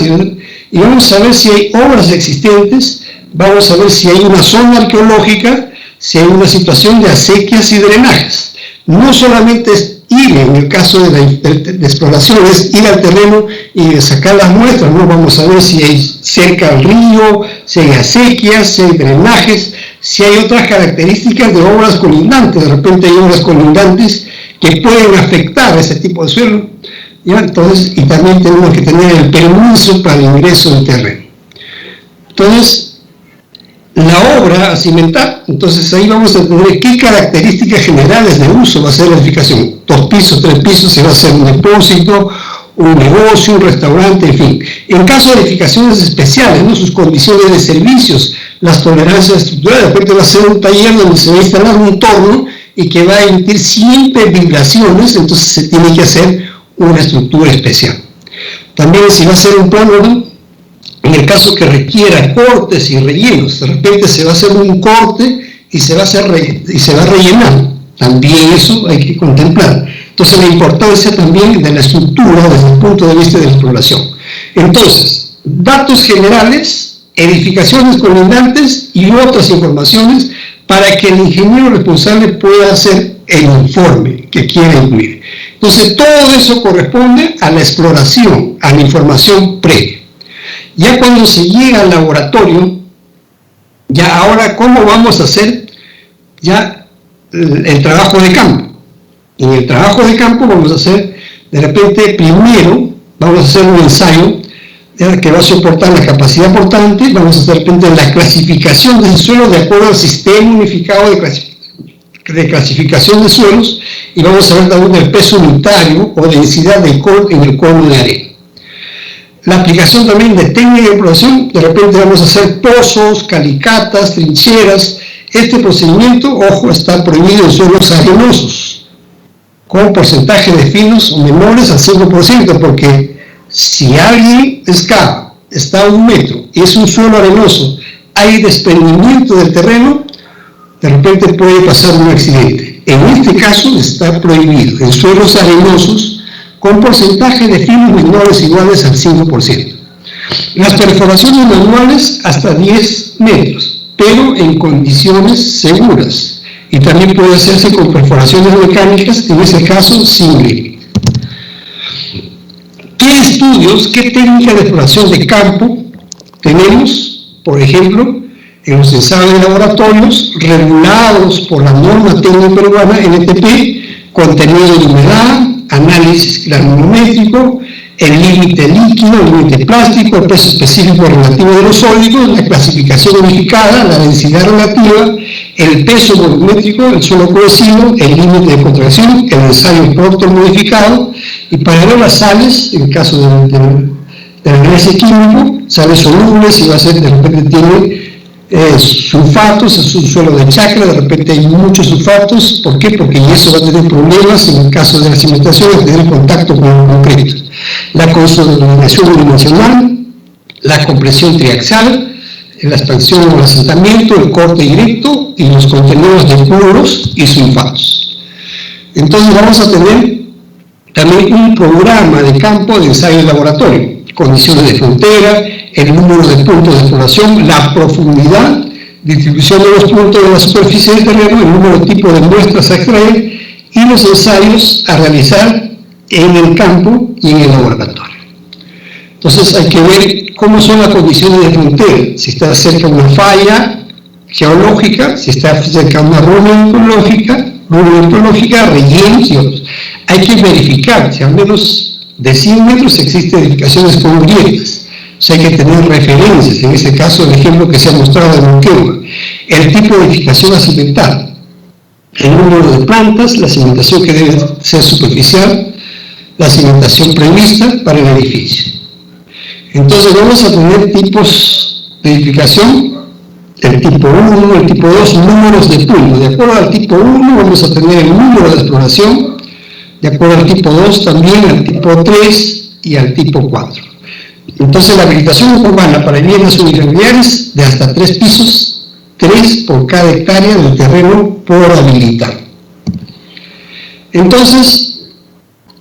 y vamos a ver si hay obras existentes, vamos a ver si hay una zona arqueológica, si hay una situación de acequias y drenajes. No solamente es ir, en el caso de exploración, es ir al terreno y sacar las muestras, no vamos a ver si hay cerca al río, si hay acequias, si hay drenajes, si hay otras características de obras colindantes. De repente hay obras colindantes que pueden afectar a ese tipo de suelo, ¿ya? Entonces, y también tenemos que tener el permiso para el ingreso del terreno. Entonces, la obra a cimentar, entonces ahí vamos a tener qué características generales de uso va a ser la edificación. 2 pisos, 3 pisos, se va a hacer un depósito, un negocio, un restaurante, en fin. En caso de edificaciones especiales, ¿no? Sus condiciones de servicios, las tolerancias estructurales, de repente va a ser un taller donde se va a instalar un torno y que va a emitir siempre vibraciones, entonces se tiene que hacer una estructura especial. También si va a ser un plano, ¿no? En el caso que requiera cortes y rellenos, de repente se va a hacer un corte y se va a rellenar. También eso hay que contemplar. Entonces, la importancia también de la estructura desde el punto de vista de la exploración. Entonces, datos generales, edificaciones colindantes y otras informaciones para que el ingeniero responsable pueda hacer el informe que quiere incluir. Entonces, todo eso corresponde a la exploración, a la información previa. Ya cuando se llega al laboratorio, ya ahora cómo vamos a hacer ya el trabajo de campo. En el trabajo de campo vamos a hacer, de repente, primero vamos a hacer un ensayo que va a soportar la capacidad portante, vamos a hacer de repente la clasificación del suelo de acuerdo al sistema unificado de clasificación de suelos, y vamos a ver también el peso unitario o densidad de core en el cono de arena. La aplicación también de técnica de exploración, de repente vamos a hacer pozos, calicatas, trincheras. Este procedimiento, ojo, está prohibido en suelos arenosos, con porcentaje de finos o menores al 5%, porque si alguien excava, está a 1 metro, y es un suelo arenoso, hay desprendimiento del terreno, de repente puede pasar un accidente. En este caso está prohibido en suelos arenosos, con porcentaje de finos menores iguales al 5%. Las perforaciones manuales hasta 10 metros, pero en condiciones seguras. y también puede hacerse con perforaciones mecánicas, en ese caso sin grip. ¿Qué estudios, qué técnica de exploración de campo tenemos? Por ejemplo, en los ensayos de laboratorios regulados por la norma técnica peruana NTP, contenido de humedad, análisis granulométrico, el límite líquido, el límite plástico, el peso específico relativo de los sólidos, la clasificación unificada, la densidad relativa, el peso volumétrico, el suelo cohesivo, el límite de contracción, el ensayo Proctor modificado, y para ver las sales, en el caso del análisis químico, sales solubles, y va a ser, de repente tiene sulfatos, es un suelo de chacra, de repente hay muchos sulfatos. ¿Por qué? Porque eso va a tener problemas en el caso de la cimentación, de tener contacto con el concreto. La consolidación unidimensional, la compresión triaxial, la expansión o el asentamiento, el corte directo y los contenidos de cloros y sulfatos. Entonces vamos a tener también un programa de campo de ensayo de laboratorio, condiciones de frontera, el número de puntos de exploración, la profundidad, distribución de los puntos de la superficie del terreno, el número de tipo de muestras a extraer y los ensayos a realizar en el campo y en el laboratorio. Entonces hay que ver cómo son las condiciones de frontera, si está cerca de una falla geológica, si está cerca de una ruina ecológica, rellenos y otros. Hay que verificar si al menos de 100 metros existen edificaciones con grietas. O sea, hay que tener referencias, en este caso el ejemplo que se ha mostrado en Moquegua, el tipo de edificación a cimentar, el número de plantas, la cimentación que debe ser superficial, la cimentación prevista para el edificio. Entonces vamos a tener tipos de edificación, el tipo 1, el tipo 2, números de puntos. De acuerdo al tipo 1 vamos a tener el número de exploración, de acuerdo al tipo 2 también, al tipo 3 y al tipo 4. Entonces la habilitación urbana para viviendas unifamiliares de hasta 3 pisos, 3 por cada hectárea del terreno por habilitar. Entonces,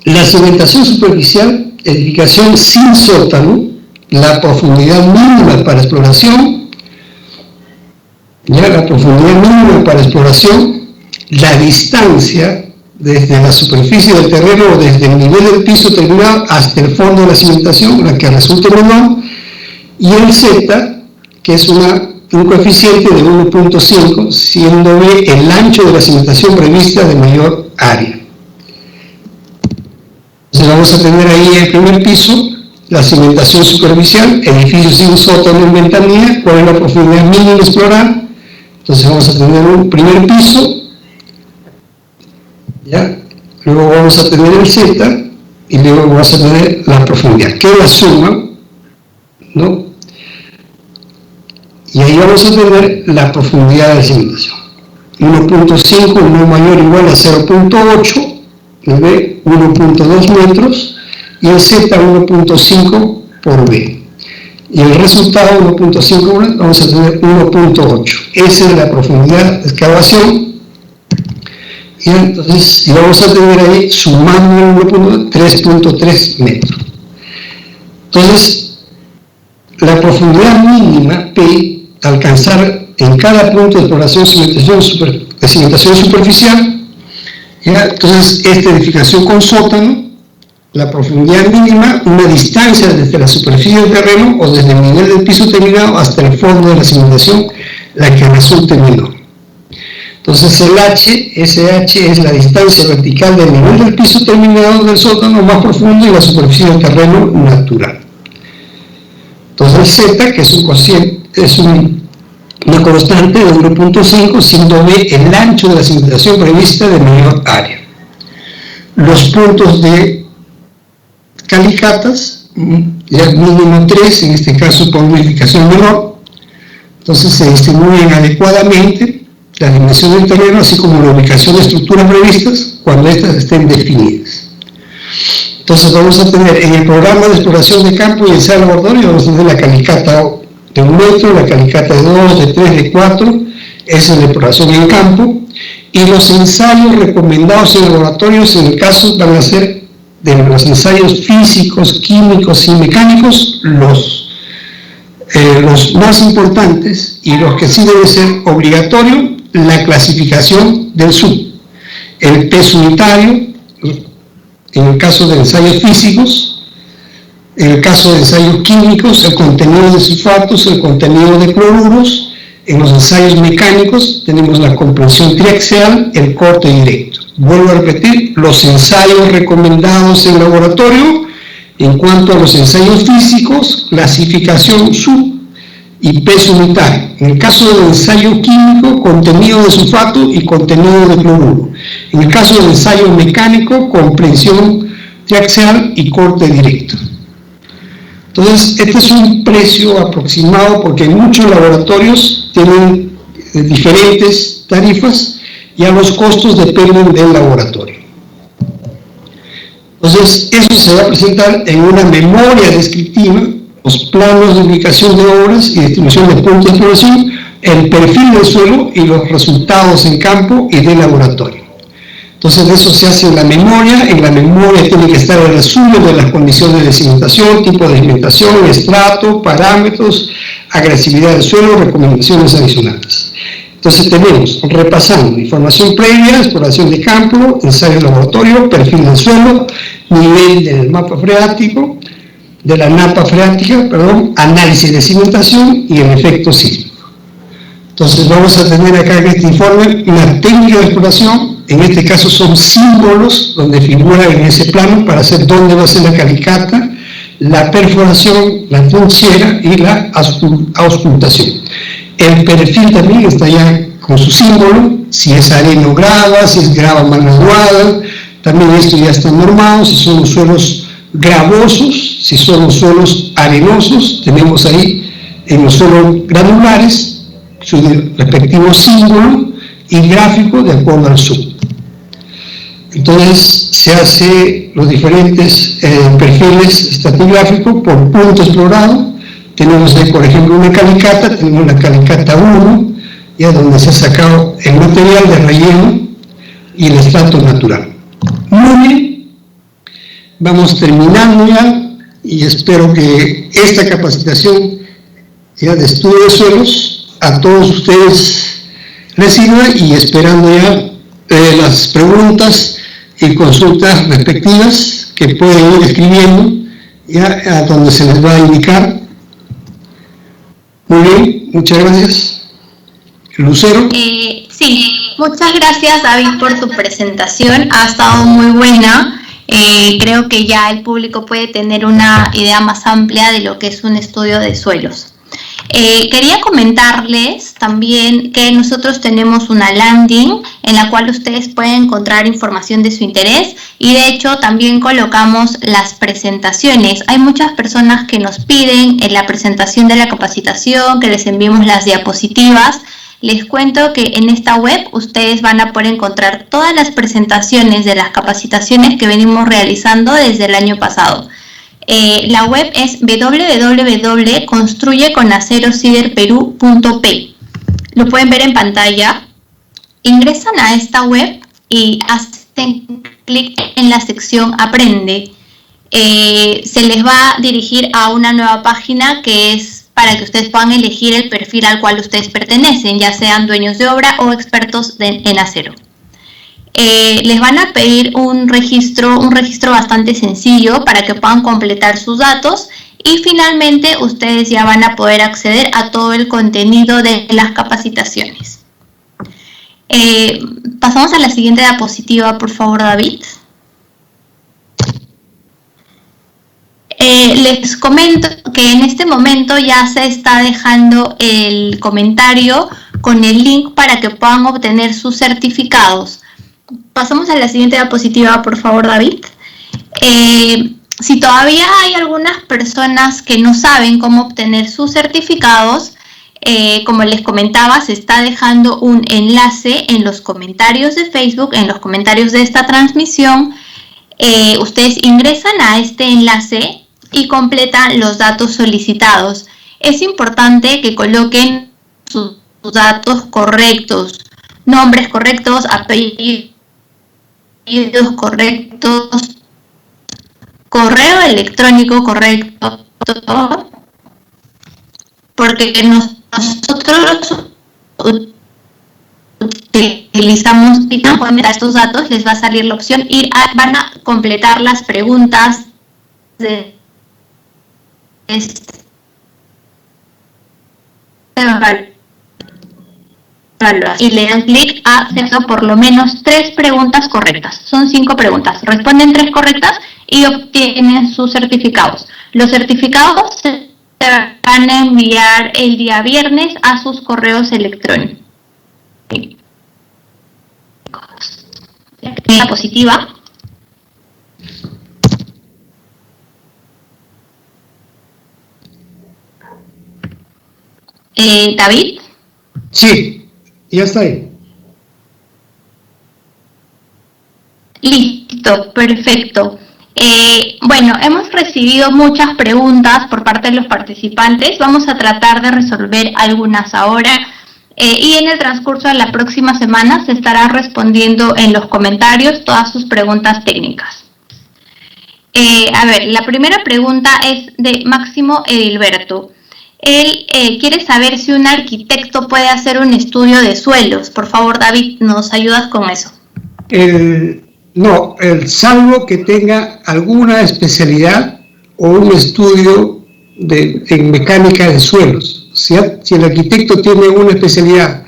la cimentación superficial, edificación sin sótano, la profundidad mínima para exploración, la distancia desde la superficie del terreno o desde el nivel del piso terminado hasta el fondo de la cimentación, la que resulte menor, y el Z, que es un coeficiente de 1.5, siendo B el ancho de la cimentación prevista de mayor área. Entonces vamos a tener ahí el primer piso, la cimentación superficial, edificio sin sótano en ventanilla, cuál es la profundidad mínima a explorar. Entonces vamos a tener un primer piso, ¿ya? Luego vamos a tener el Z y luego vamos a tener la profundidad, que es la suma, ¿no? Y ahí vamos a tener la profundidad de cimentación. 1.5 no mayor o igual a 0.8, el B 1.2 metros y el Z 1.5 por B. Y el resultado 1.5 vamos a tener 1.8. Esa es la profundidad de excavación. Y entonces, y vamos a tener ahí, sumando el 3.3 metros. Entonces, la profundidad mínima, P, alcanzar en cada punto de exploración de cimentación superficial, ¿ya? Entonces, esta edificación con sótano, la profundidad mínima, una distancia desde la superficie del terreno o desde el nivel del piso terminado hasta el fondo de la cimentación, la que resulte menor. Entonces el SH es la distancia vertical del nivel del piso terminado del sótano más profundo y la superficie del terreno natural. Entonces el Z, que es una constante de 1.5, siendo B el ancho de la cimentación prevista de mayor área. Los puntos de calicatas, ya mínimo 3, en este caso por unificación menor, entonces se distribuyen adecuadamente la dimensión del terreno, así como la ubicación de estructuras previstas, cuando éstas estén definidas. Entonces vamos a tener en el programa de exploración de campo y ensayo laboratorio, vamos a tener la calicata de 1 metro, la calicata de 2, de 3, de 4, esa es la exploración en campo, y los ensayos recomendados en laboratorios, en el caso van a ser de los ensayos físicos, químicos y mecánicos, los más importantes y los que sí deben ser obligatorios, la clasificación del SUV, el peso unitario, en el caso de ensayos físicos, en el caso de ensayos químicos, el contenido de sulfatos, el contenido de cloruros. En los ensayos mecánicos tenemos la comprensión triaxial, el corte directo. Vuelvo a repetir, los ensayos recomendados en laboratorio. En cuanto a los ensayos físicos, clasificación SUV y peso unitario. En el caso del ensayo químico, contenido de sulfato y contenido de cloruro. En el caso del ensayo mecánico, comprensión triaxial y corte directo. Entonces, este es un precio aproximado porque muchos laboratorios tienen diferentes tarifas y a los costos dependen del laboratorio. Entonces, eso se va a presentar en una memoria descriptiva, los planos de ubicación de obras y distribución de puntos de exploración, el perfil del suelo y los resultados en campo y de laboratorio. Entonces, de eso se hace en la memoria tiene que estar el resumen de las condiciones de cimentación, tipo de cimentación, estrato, parámetros, agresividad del suelo, recomendaciones adicionales. Entonces tenemos, repasando, información previa, exploración de campo, ensayo de laboratorio, perfil del suelo, nivel del mapa freático, de la napa freática, análisis de cimentación y el efecto sísmico. Entonces vamos a tener acá en este informe una técnica de exploración, en este caso son símbolos donde figuran en ese plano para hacer dónde va a ser la calicata, la perforación, la trinchera y la auscultación. El perfil también está ya con su símbolo, si es arenograva, si es grava mal graduada, también esto ya está normado, si son los suelos gravosos, si son los suelos arenosos, tenemos ahí en los suelos granulares su respectivo símbolo y gráfico de acuerdo al SUV. Entonces se hace los diferentes perfiles estratigráficos por punto explorado. Tenemos ahí, por ejemplo, una calicata, tenemos la calicata 1, ya donde se ha sacado el material de relleno y el estrato natural. Muy bien, vamos terminando ya y espero que esta capacitación ya de estudio de suelos a todos ustedes les sirva y esperando ya las preguntas y consultas respectivas que pueden ir escribiendo ya a donde se les va a indicar. Muy bien, muchas gracias. Lucero. Sí, muchas gracias David por tu presentación, ha estado muy buena. Creo que ya el público puede tener una idea más amplia de lo que es un estudio de suelos. Quería comentarles también que nosotros tenemos una landing en la cual ustedes pueden encontrar información de su interés y de hecho también colocamos las presentaciones. Hay muchas personas que nos piden en la presentación de la capacitación que les enviemos las diapositivas. Les cuento que en esta web ustedes van a poder encontrar todas las presentaciones de las capacitaciones que venimos realizando desde el año pasado. La web es www.construyeconacero-ciderperú.p. Lo pueden ver en pantalla. Ingresan a esta web y hacen clic en la sección Aprende. Se les va a dirigir a una nueva página que es para que ustedes puedan elegir el perfil al cual ustedes pertenecen, ya sean dueños de obra o expertos en acero. Les van a pedir un registro bastante sencillo para que puedan completar sus datos y finalmente ustedes ya van a poder acceder a todo el contenido de las capacitaciones. Pasamos a la siguiente diapositiva, por favor, David. Les comento que en este momento ya se está dejando el comentario con el link para que puedan obtener sus certificados. Pasamos a la siguiente diapositiva, por favor, David. Si todavía hay algunas personas que no saben cómo obtener sus certificados, como les comentaba, se está dejando un enlace en los comentarios de Facebook, en los comentarios de esta transmisión. Ustedes ingresan a este enlace y completan los datos solicitados. Es importante que coloquen sus datos correctos, nombres correctos, apellidos correctos, correo electrónico correcto, porque nosotros utilizamos estos datos, les va a salir la opción y van a completar las preguntas de y le dan clic a hacer por lo menos 3 preguntas correctas. Son 5 preguntas. Responden 3 correctas y obtienen sus certificados. Los certificados se van a enviar el día viernes a sus correos electrónicos. La positiva. David. Sí, ya está ahí. Listo, perfecto. Bueno, hemos recibido muchas preguntas por parte de los participantes. Vamos a tratar de resolver algunas ahora y en el transcurso de la próxima semana se estará respondiendo en los comentarios todas sus preguntas técnicas. A ver, la primera pregunta es de Máximo Edilberto. Él quiere saber si un arquitecto puede hacer un estudio de suelos. Por favor, David, ¿nos ayudas con eso? No, salvo que tenga alguna especialidad o un estudio en mecánica de suelos. Si el arquitecto tiene una especialidad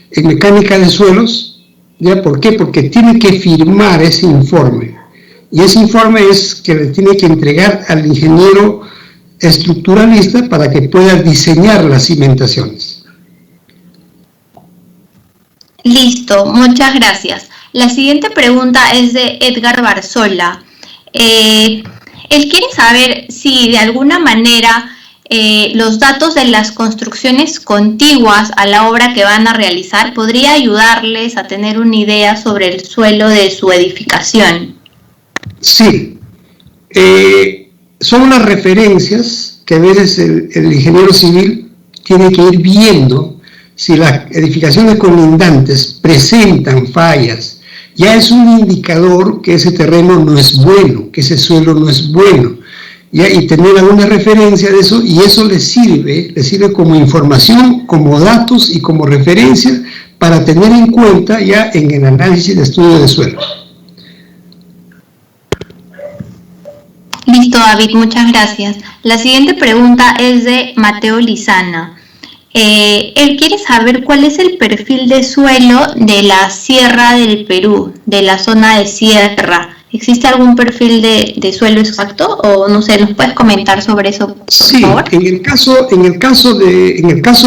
en mecánica de suelos, ¿ya? ¿Por qué? Porque tiene que firmar ese informe. Y ese informe es que le tiene que entregar al ingeniero estructuralista para que pueda diseñar las cimentaciones. Listo, muchas gracias. La siguiente pregunta es de Edgar Barzola. Él quiere saber si de alguna manera los datos de las construcciones contiguas a la obra que van a realizar podría ayudarles a tener una idea sobre el suelo de su edificación. Sí, son unas referencias que a veces el ingeniero civil tiene que ir viendo si las edificaciones colindantes presentan fallas. Ya es un indicador que ese terreno no es bueno, que ese suelo no es bueno, ¿ya? Y tener alguna referencia de eso, y eso le sirve como información, como datos y como referencia para tener en cuenta ya en el análisis de estudio de suelo. Listo, David, muchas gracias. La siguiente pregunta es de Mateo Lizana. Él quiere saber cuál es el perfil de suelo de la Sierra del Perú, de la zona de sierra. ¿Existe algún perfil de suelo exacto? O no sé, ¿nos puedes comentar sobre eso, por favor? Sí, en el caso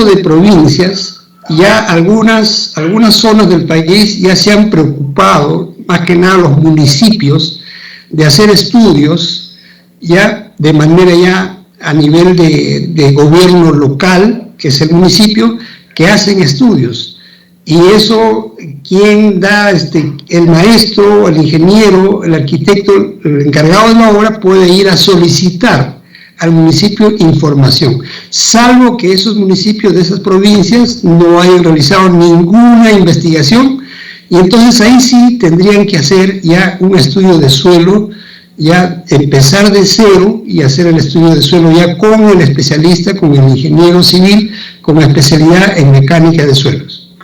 de provincias, ya algunas zonas del país ya se han preocupado, más que nada los municipios, de hacer estudios ya de manera ya a nivel de gobierno local, que es el municipio, que hacen estudios. Y eso, ¿quién da? El maestro, el ingeniero, el arquitecto, el encargado de la obra puede ir a solicitar al municipio información, salvo que esos municipios de esas provincias no hayan realizado ninguna investigación, y entonces ahí sí tendrían que hacer ya un estudio de suelo, ya empezar de cero y hacer el estudio de suelo ya con el especialista, con el ingeniero civil, con especialidad en mecánica de suelos.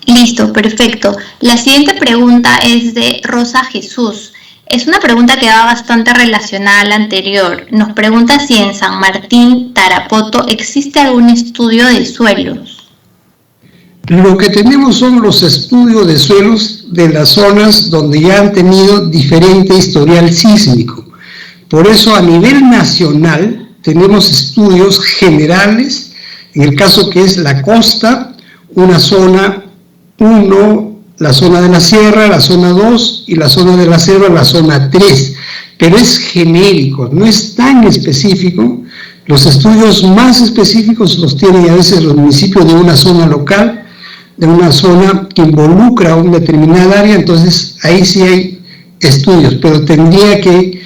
Listo, perfecto. La siguiente pregunta es de Rosa Jesús. Es una pregunta que va bastante relacionada a la anterior. Nos pregunta si en San Martín, Tarapoto, existe algún estudio de suelos. Lo que tenemos son los estudios de suelos de las zonas donde ya han tenido diferente historial sísmico. Por eso a nivel nacional tenemos estudios generales, en el caso que es la costa, una zona 1, la zona de la sierra, la zona 2 y la zona de la selva, la zona 3. Pero es genérico, no es tan específico. Los estudios más específicos los tienen a veces los municipios de una zona local, de una zona que involucra a una determinada área, entonces ahí sí hay estudios, pero tendrían que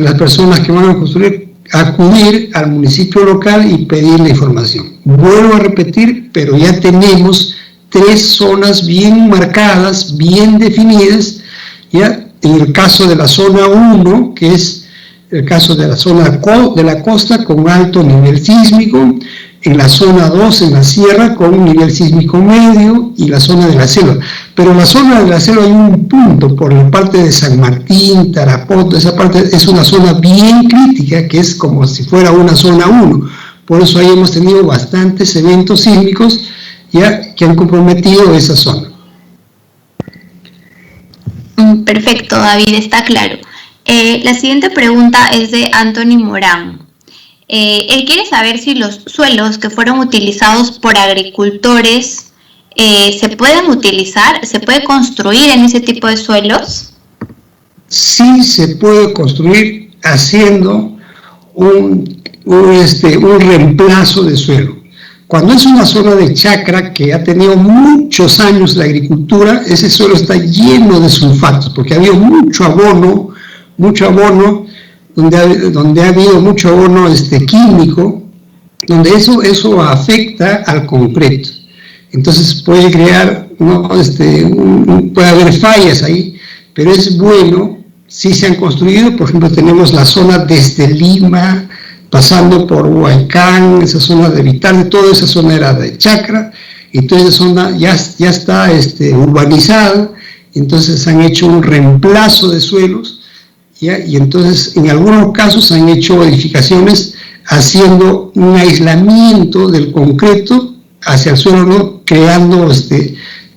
las personas que van a construir acudir al municipio local y pedir la información. Vuelvo a repetir, pero ya tenemos 3 zonas bien marcadas, bien definidas, ya en el caso de la zona 1, que es el caso de la zona de la costa con alto nivel sísmico, en la zona 2, en la sierra, con un nivel sísmico medio, y la zona de la selva. Pero en la zona de la selva hay un punto, por la parte de San Martín, Tarapoto, esa parte es una zona bien crítica, que es como si fuera una zona 1. Por eso ahí hemos tenido bastantes eventos sísmicos ya que han comprometido esa zona. Perfecto, David, está claro. La siguiente pregunta es de Anthony Morán. Él quiere saber si los suelos que fueron utilizados por agricultores se pueden utilizar, se puede construir en ese tipo de suelos. Sí se puede construir haciendo un reemplazo de suelo. Cuando es una zona de chacra que ha tenido muchos años la agricultura, ese suelo está lleno de sulfatos, porque ha habido mucho abono, donde ha habido mucho abono químico, donde eso afecta al concreto. Entonces puede crear, puede haber fallas ahí, pero es bueno, si se han construido. Por ejemplo, tenemos la zona desde Lima, pasando por Huaycán, esa zona de Vital, toda esa zona era de chacra, y toda esa zona ya está urbanizada. Entonces han hecho un reemplazo de suelos, ¿ya? Y entonces en algunos casos han hecho edificaciones haciendo un aislamiento del concreto hacia el suelo, ¿no? Creando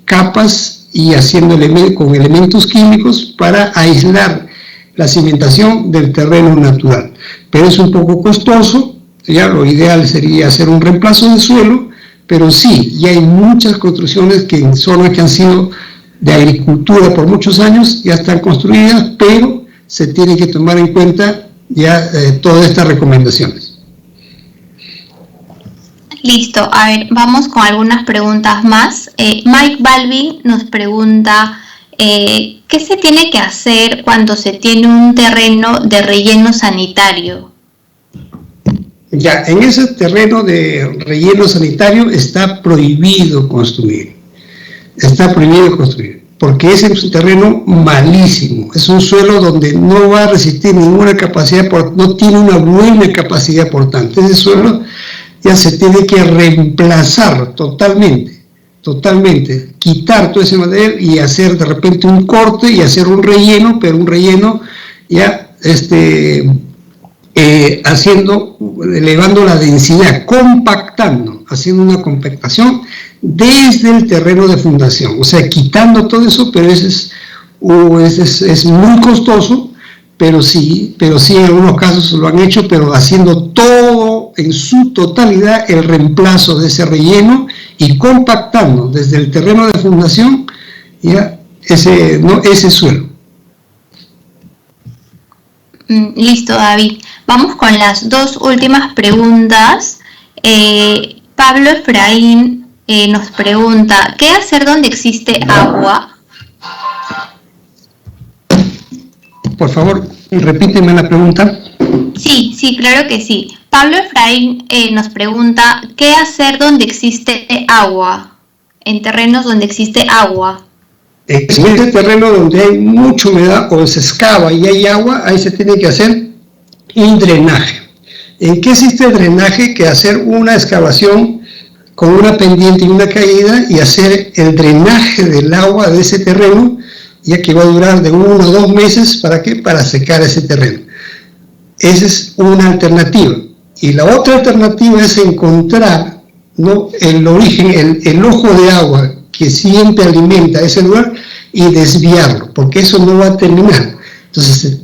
capas y haciendo con elementos químicos para aislar la cimentación del terreno natural. Pero es un poco costoso, ya lo ideal sería hacer un reemplazo de suelo, pero sí, ya hay muchas construcciones que en zonas que han sido de agricultura por muchos años ya están construidas, pero se tiene que tomar en cuenta ya todas estas recomendaciones. Listo, a ver, vamos con algunas preguntas más. Mike Balbi nos pregunta, ¿qué se tiene que hacer cuando se tiene un terreno de relleno sanitario? Ya, en ese terreno de relleno sanitario está prohibido construir. Está prohibido construir, porque ese es un terreno malísimo. Es un suelo donde no va a resistir ninguna capacidad, no tiene una buena capacidad portante. Ese suelo ya se tiene que reemplazar totalmente, quitar todo ese material y hacer de repente un corte y hacer un relleno, pero un relleno ya elevando la densidad, compactando, haciendo una compactación desde el terreno de fundación, o sea, quitando todo eso, pero es muy costoso, pero sí en algunos casos lo han hecho, pero haciendo todo en su totalidad el reemplazo de ese relleno y compactando desde el terreno de fundación ya ese suelo. Listo, David. Vamos con las dos últimas preguntas. Pablo Efraín nos pregunta, ¿qué hacer donde existe agua? Por favor, repíteme la pregunta. Sí, claro que sí. Pablo Efraín nos pregunta, ¿qué hacer donde existe agua? En terrenos donde existe agua. En ese terreno donde hay mucha humedad o se excava y hay agua, ahí se tiene que hacer un drenaje. ¿En qué existe el drenaje? Que hacer una excavación con una pendiente y una caída y hacer el drenaje del agua de ese terreno, ya que va a durar de 1 a 2 meses. ¿Para qué? Para secar ese terreno. Esa es una alternativa. Y la otra alternativa es encontrar, ¿no?, el origen, el ojo de agua que siempre alimenta ese lugar y desviarlo, porque eso no va a terminar. Entonces,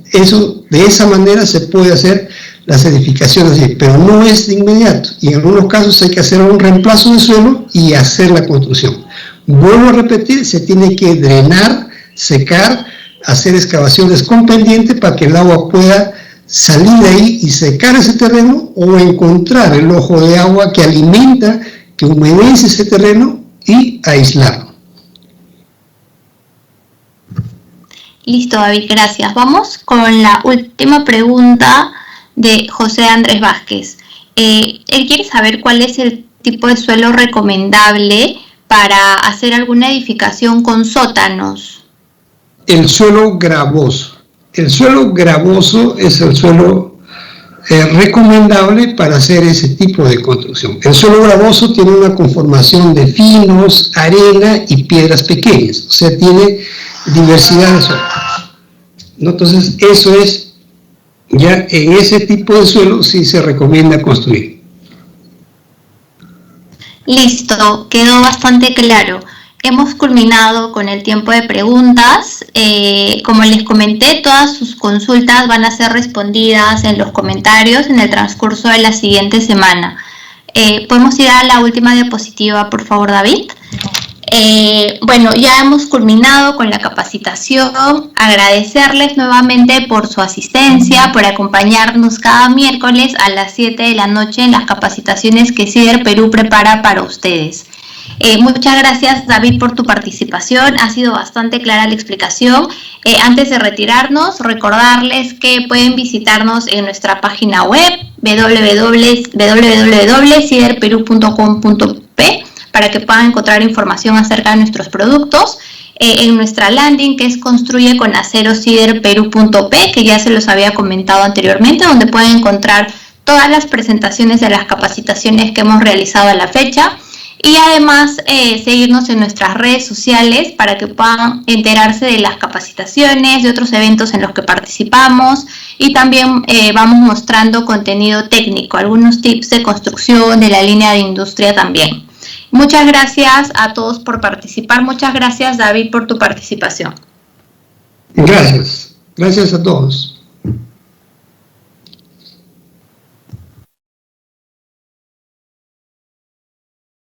de esa manera se puede hacer las edificaciones, pero no es de inmediato. Y en algunos casos hay que hacer un reemplazo de suelo y hacer la construcción. Vuelvo a repetir, se tiene que drenar, secar, hacer excavaciones con pendiente para que el agua pueda salir de ahí y secar ese terreno, o encontrar el ojo de agua que alimenta, que humedece ese terreno y aislarlo. Listo, David, gracias. Vamos con la última pregunta de José Andrés Vázquez. Él quiere saber cuál es el tipo de suelo recomendable para hacer alguna edificación con sótanos. El suelo gravoso. El suelo gravoso es el suelo recomendable para hacer ese tipo de construcción. El suelo gravoso tiene una conformación de finos, arena y piedras pequeñas, o sea, tiene diversidad de suelos, ¿no? Entonces, eso es, ya en ese tipo de suelo sí se recomienda construir. Listo, quedó bastante claro. Hemos culminado con el tiempo de preguntas. Como les comenté, todas sus consultas van a ser respondidas en los comentarios en el transcurso de la siguiente semana. ¿Podemos ir a la última diapositiva, por favor, David? Bueno, ya hemos culminado con la capacitación. Agradecerles nuevamente por su asistencia, por acompañarnos cada miércoles a las 7 de la noche en las capacitaciones que CIDER Perú prepara para ustedes. Muchas gracias, David, por tu participación. Ha sido bastante clara la explicación. Antes de retirarnos, recordarles que pueden visitarnos en nuestra página web www.ciderperu.com.p para que puedan encontrar información acerca de nuestros productos. En nuestra landing, que es construyeconacero.ciderperu.p, que ya se los había comentado anteriormente, donde pueden encontrar todas las presentaciones de las capacitaciones que hemos realizado a la fecha. Y además seguirnos en nuestras redes sociales para que puedan enterarse de las capacitaciones, de otros eventos en los que participamos, y también vamos mostrando contenido técnico, algunos tips de construcción de la línea de industria también. Muchas gracias a todos por participar. Muchas gracias, David, por tu participación. Gracias. Gracias a todos.